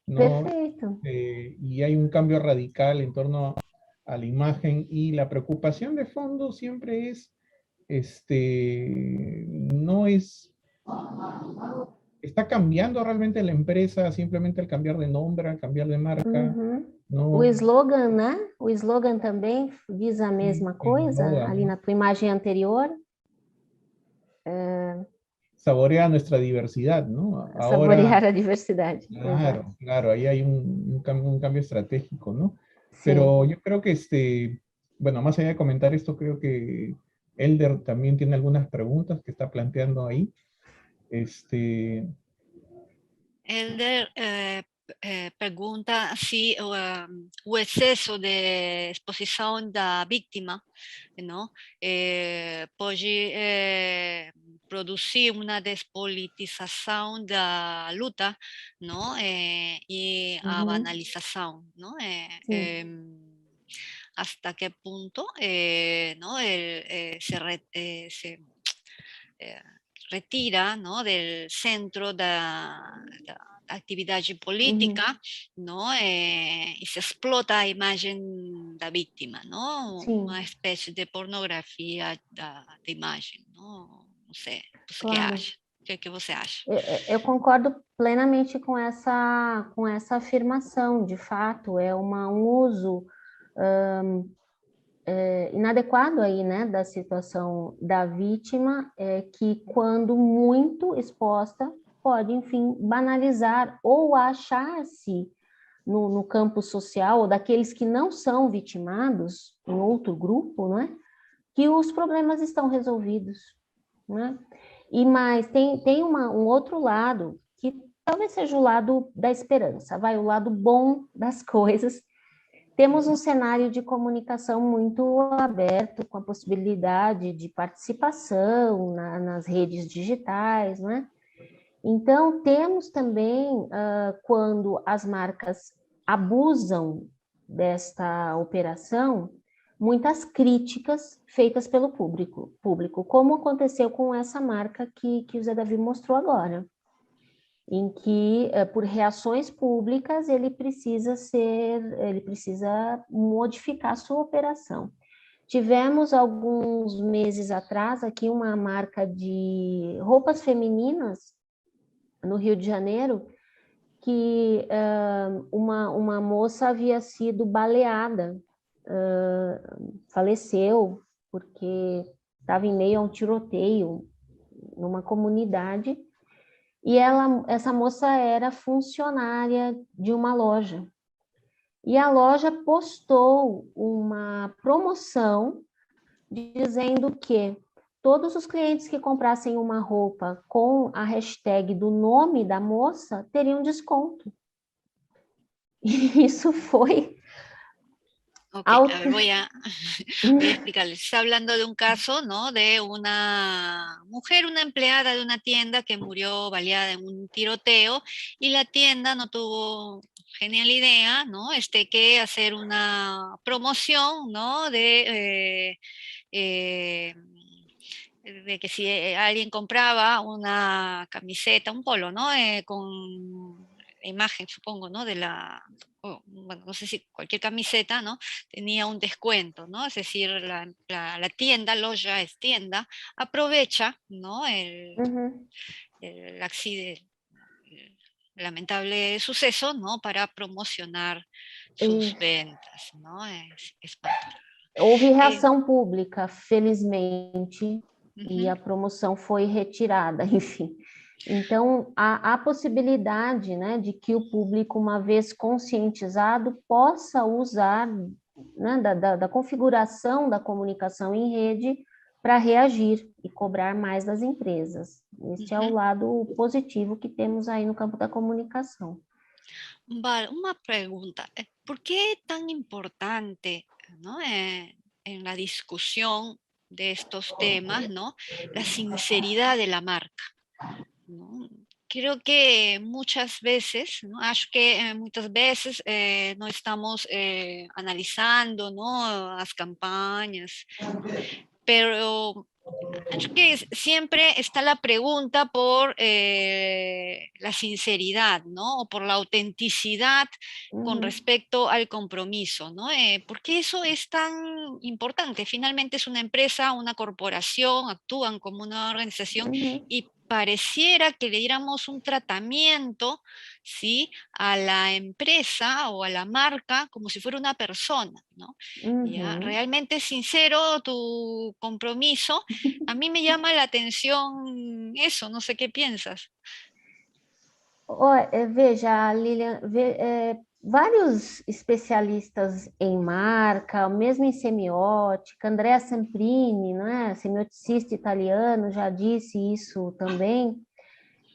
¿no? Perfeito. Y hay un cambio radical en torno a la imagen y la preocupación de fondo siempre es, no es, está cambiando realmente la empresa simplemente al cambiar de nombre, al cambiar de marca, ¿no? O slogan, né? O slogan também diz a mesma coisa ali na tua imagem anterior. Saborea nuestra diversidad, ¿no? Saborear a diversidade. Claro, claro, ahí hay un cambio estratégico, ¿no? Sim. Pero yo creo que, bueno, más allá de comentar esto, creo que Elder también tiene algunas preguntas que está planteando ahí. Elder pergunta se o excesso de exposição da vítima, não, pode produzir uma despolitização da luta, não, e a banalização, não, hasta que punto ¿no? Se retira, ¿no? Del centro da atividade política, ¿no? E se explota a imagem da vítima, ¿no? Sim. Uma espécie de pornografia da imagem, ¿no? Não sei, você Claro. que acha? O que você acha? Eu concordo plenamente com essa afirmação. De fato, é um uso inadequado aí, né, da situação da vítima, que quando muito exposta pode, enfim, banalizar ou achar-se no campo social, ou daqueles que não são vitimados, em outro grupo, né, que os problemas estão resolvidos, né? Mas tem um outro lado, que talvez seja o lado da esperança, o lado bom das coisas. Temos um cenário de comunicação muito aberto, com a possibilidade de participação nas redes digitais, né? Então, temos também, quando as marcas abusam desta operação, muitas críticas feitas pelo público, como aconteceu com essa marca que o Zé Davi mostrou agora, em que, por reações públicas, ele precisa modificar a sua operação. Tivemos, alguns meses atrás, aqui uma marca de roupas femininas, no Rio de Janeiro, que uma moça havia sido baleada, faleceu porque estava em meio a um tiroteio numa comunidade, e essa moça era funcionária de uma loja. E a loja postou uma promoção dizendo que todos os clientes que comprassem uma roupa com a hashtag do nome da moça teriam desconto. E isso foi... Ok, a ver, voy a explicarles. Está hablando de un caso, ¿no? De una mujer, una empleada de una tienda que murió baleada en un tiroteo y la tienda no tuvo genial idea, ¿no? Que hacer una promoción, ¿no? De que si alguien compraba una camiseta, un polo, ¿no? Con imagen, supongo, ¿no? Bueno, no sé si cualquier camiseta, ¿no? Tenía un descuento, ¿no? Es decir, la tienda, loja es tienda, aprovecha, ¿no? El accidente, el lamentable suceso, ¿no? Para promocionar sus ventas, ¿no? Es Houve reação pública, felizmente, e a promoção foi retirada, enfim. Então, há possibilidade, né, de que o público, uma vez conscientizado, possa usar, né, da configuração da comunicação em rede para reagir e cobrar mais das empresas. Este é o lado positivo que temos aí no campo da comunicação. Vale, una pregunta. ¿Por qué es tan importante, ¿no? En la discusión de estos temas, ¿no? La sinceridad de la marca, ¿no? Creo que muchas veces, ¿no? Acho que muchas veces no estamos analizando, ¿no? Las campañas, pero acho que siempre está la pregunta por la sinceridad, ¿no? O por la autenticidad con respecto al compromiso, ¿no? ¿Por qué eso es tan importante? Finalmente es una empresa, una corporación, actúan como una organización y pareciera que le diéramos un tratamiento, ¿sí? A la empresa o a la marca como si fuera una persona, ¿no? ¿Ya? Realmente sincero tu compromiso. A mí me llama la atención eso, no sé qué piensas. Veja, Lilian, vários especialistas em marca, mesmo em semiótica, Andrea Semprini, né, semioticista italiano, já disse isso também,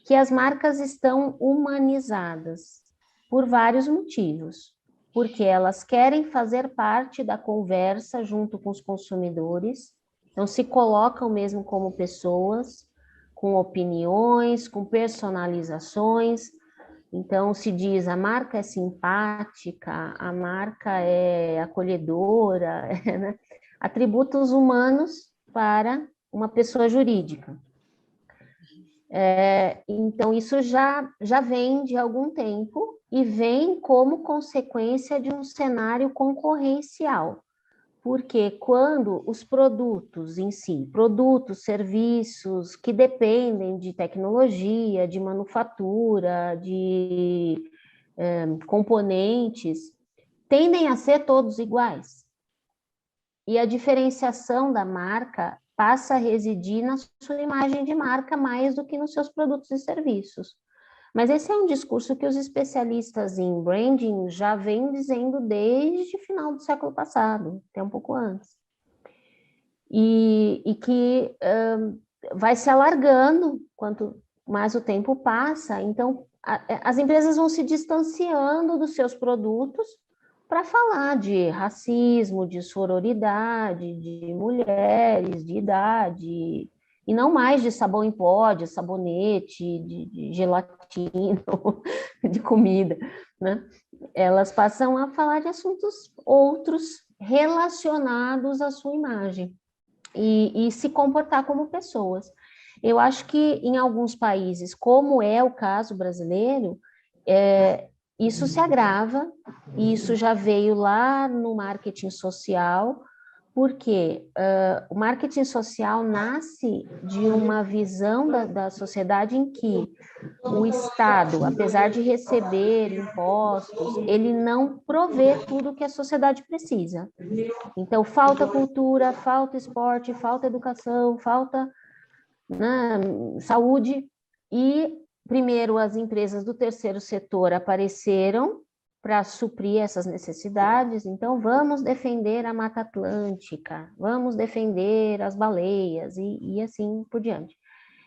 que as marcas estão humanizadas por vários motivos. Porque elas querem fazer parte da conversa junto com os consumidores, então se colocam mesmo como pessoas, com opiniões, com personalizações. Então se diz, a marca é simpática, a marca é acolhedora, né? Atributos humanos para uma pessoa jurídica. Então isso já vem de algum tempo e vem como consequência de um cenário concorrencial. Porque quando os produtos em si, produtos, serviços que dependem de tecnologia, de manufatura, de componentes, tendem a ser todos iguais. E a diferenciação da marca passa a residir na sua imagem de marca mais do que nos seus produtos e serviços. Mas esse é um discurso que os especialistas em branding já vêm dizendo desde o final do século passado, até um pouco antes. E que vai se alargando quanto mais o tempo passa. Então, as empresas vão se distanciando dos seus produtos para falar de racismo, de sororidade, de mulheres, de idade, e não mais de sabão em pó, de sabonete, de gelatina, de comida, né? Elas passam a falar de assuntos outros relacionados à sua imagem e se comportar como pessoas. Eu acho que em alguns países, como é o caso brasileiro, isso se agrava, e isso já veio lá no marketing social, porque o marketing social nasce de uma visão da sociedade em que o Estado, apesar de receber impostos, ele não provê tudo o que a sociedade precisa. Então, falta cultura, falta esporte, falta educação, falta, né, saúde, e primeiro as empresas do terceiro setor apareceram para suprir essas necessidades, então vamos defender a Mata Atlântica, vamos defender as baleias e assim por diante.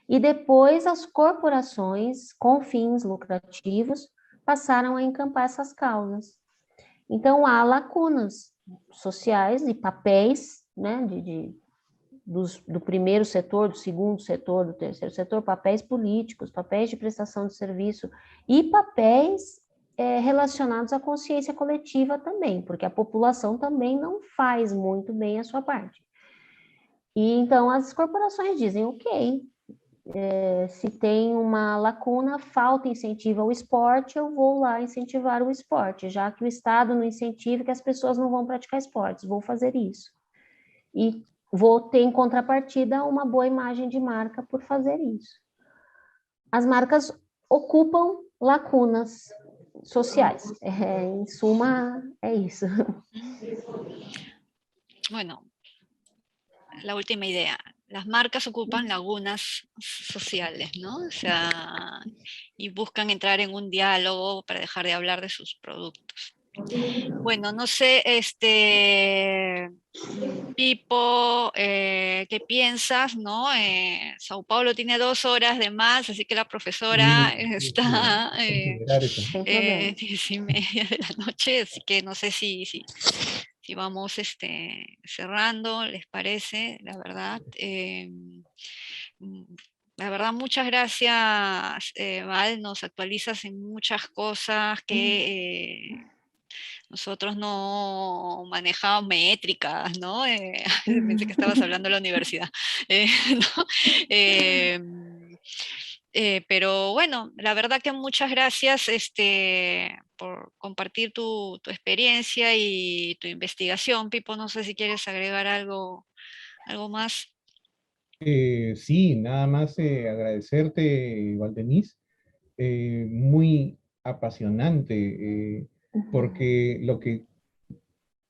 E depois as corporações com fins lucrativos passaram a encampar essas causas. Então há lacunas sociais e papéis, né, do primeiro setor, do segundo setor, do terceiro setor, papéis políticos, papéis de prestação de serviço e papéis relacionados à consciência coletiva também, porque a população também não faz muito bem a sua parte. E então as corporações dizem, ok, se tem uma lacuna, falta incentivo ao esporte, eu vou lá incentivar o esporte, já que o Estado não incentiva que as pessoas não vão praticar esportes, vou fazer isso. E vou ter em contrapartida uma boa imagem de marca por fazer isso. As marcas ocupam lacunas sociais. Em suma, é isso. Bueno, la última idea. Las marcas ocupan lagunas sociales, ¿no? O sea, y buscan entrar en un diálogo para dejar de hablar de sus productos. Bueno, no sé, Pipo, ¿qué piensas, no? Sao Paulo tiene 2 horas de más, así que la profesora está 10:30 de la noche, así que no sé si vamos cerrando, ¿les parece? La verdad, muchas gracias, Val, nos actualizas en muchas cosas que nosotros no manejamos métricas, ¿no? Pensé que estabas hablando de la universidad. ¿No? Pero bueno, la verdad que muchas gracias por compartir tu experiencia y tu investigación. Pipo, no sé si quieres agregar algo más. Sí, nada más agradecerte, Valdenís. Muy apasionante, porque lo que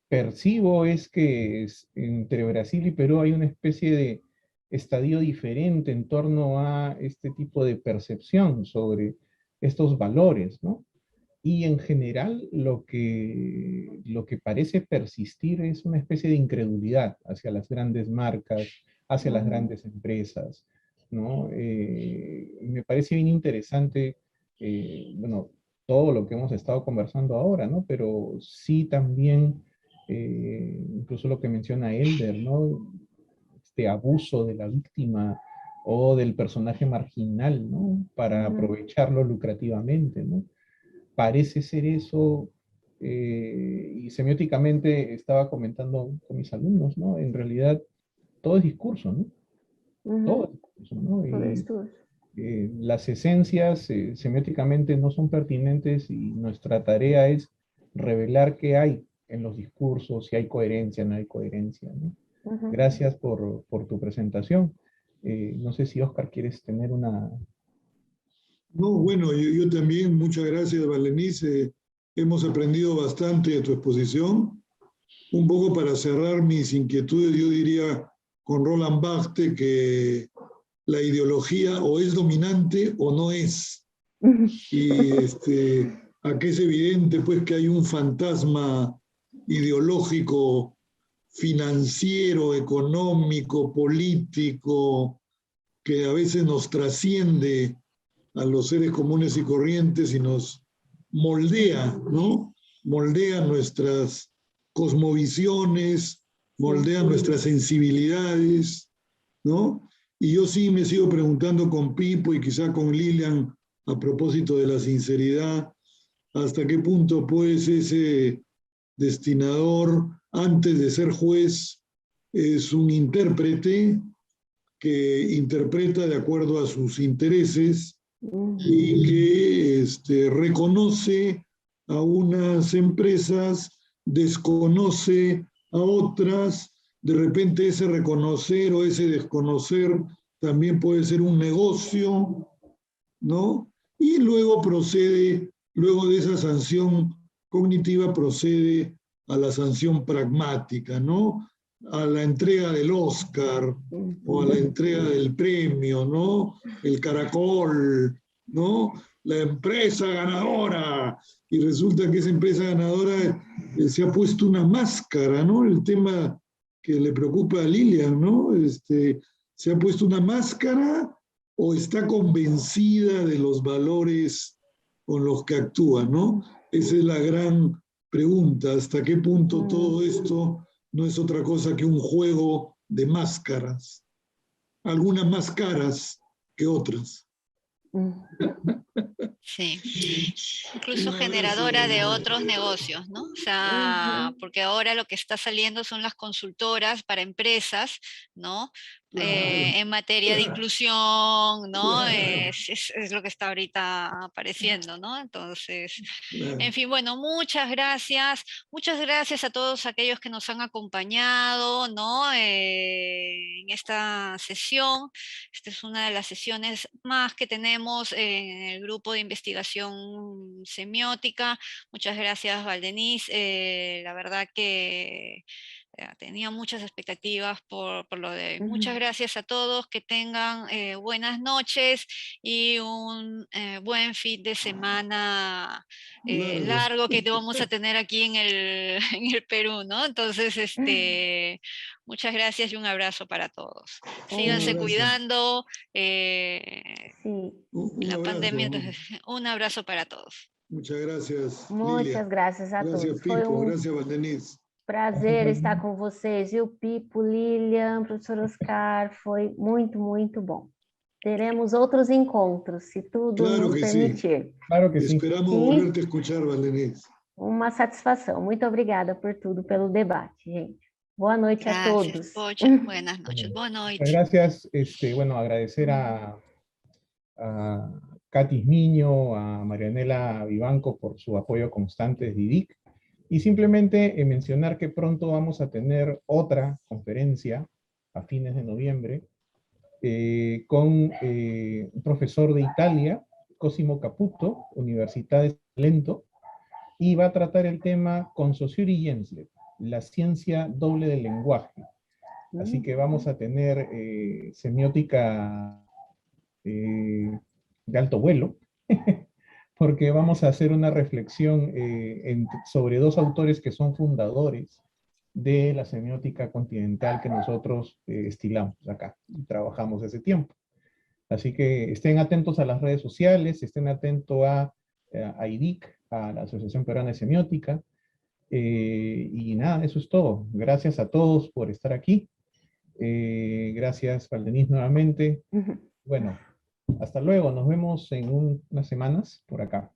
percibo es que entre Brasil y Perú hay una especie de estadio diferente en torno a este tipo de percepción sobre estos valores, ¿no? Y en general lo que parece persistir es una especie de incredulidad hacia las grandes marcas, hacia las grandes empresas, ¿no? Me parece bien interesante, bueno, todo lo que hemos estado conversando ahora, ¿no? Pero sí también, incluso lo que menciona Elder, ¿no? Este abuso de la víctima o del personaje marginal, ¿no? Para aprovecharlo lucrativamente, ¿no? Parece ser eso, y semióticamente estaba comentando con mis alumnos, ¿no? En realidad, todo es discurso, ¿no? Todo es discurso, ¿no? Las esencias semióticamente no son pertinentes y nuestra tarea es revelar qué hay en los discursos, si hay coherencia, no hay coherencia, ¿no? Gracias por tu presentación. No sé si Oscar quieres tener una... No, bueno, yo también, muchas gracias, Valdenís. Hemos aprendido bastante de tu exposición. Un poco para cerrar mis inquietudes, yo diría con Roland Barthes que la ideología o es dominante o no es. Y aquí es evidente pues que hay un fantasma ideológico, financiero, económico, político, que a veces nos trasciende a los seres comunes y corrientes y nos moldea, ¿no? Moldea nuestras cosmovisiones, moldea nuestras sensibilidades, ¿no? Y yo sí me sigo preguntando con Pipo y quizá con Lilian, a propósito de la sinceridad, hasta qué punto pues ese destinador, antes de ser juez, es un intérprete que interpreta de acuerdo a sus intereses y que reconoce a unas empresas, desconoce a otras. De repente ese reconocer o ese desconocer también puede ser un negocio, ¿no? Y luego procede, luego de esa sanción cognitiva procede a la sanción pragmática, ¿no? A la entrega del Oscar o a la entrega del premio, ¿no? El caracol, ¿no? la empresa ganadora, y resulta que esa empresa ganadora se ha puesto una máscara, ¿no? El tema que le preocupa a Lilian, ¿no? Se ha puesto una máscara o está convencida de los valores con los que actúa, ¿no? Esa es la gran pregunta, ¿hasta qué punto todo esto no es otra cosa que un juego de máscaras? Algunas más caras que otras. Sí, incluso generadora de otros negocios, ¿no? O sea, porque ahora lo que está saliendo son las consultoras para empresas, ¿no? En materia de inclusión, ¿no? Es lo que está ahorita apareciendo, ¿no? Entonces, en fin, bueno, muchas gracias a todos aquellos que nos han acompañado, ¿no? En esta sesión. Esta es una de las sesiones más que tenemos en el grupo de investigación semiótica. Muchas gracias, Valdenise. La verdad que tenía muchas expectativas por lo de hoy. Muchas gracias a todos, que tengan buenas noches y un buen fin de semana largo que vamos a tener aquí en el Perú, ¿no? Entonces, muchas gracias y un abrazo para todos. Síganse cuidando. Sí. La pandemia, entonces, un abrazo para todos. Muchas gracias, Muchas Lilia. gracias a Gracias, todos. Foi Pipo. Gracias, Valdenise. prazer estar com vocês, viu, Pipo, Lilian, professor Oscar, foi muito, muito bom. Teremos outros encontros, se tudo Claro nos que permitir. sí. Claro que sí. Esperamos Sim. volverte a escuchar, Valdenise. Uma satisfação. Muito obrigada por tudo, pelo debate, gente. Boa noite a Gracias, todos. Pocha. Buenas noches. Boa noite. Muchas gracias. Bueno, agradecer a Katy Miño, a Marianela Vivanco por su apoyo constante desde IDIC. Y simplemente mencionar que pronto vamos a tener otra conferencia a fines de noviembre con un profesor de Italia, Cosimo Caputo, Universidad de Salento, y va a tratar el tema con Saussure y Jenslet, la ciencia doble del lenguaje. Así que vamos a tener semiótica de alto vuelo, porque vamos a hacer una reflexión sobre dos autores que son fundadores de la semiótica continental que nosotros estilamos acá y trabajamos ese tiempo. Así que estén atentos a las redes sociales, estén atentos a IDIC, a la Asociación Peruana de Semiótica, y nada, eso es todo. Gracias a todos por estar aquí. Gracias, Valdenise, nuevamente. Bueno, hasta luego, nos vemos en unas semanas por acá.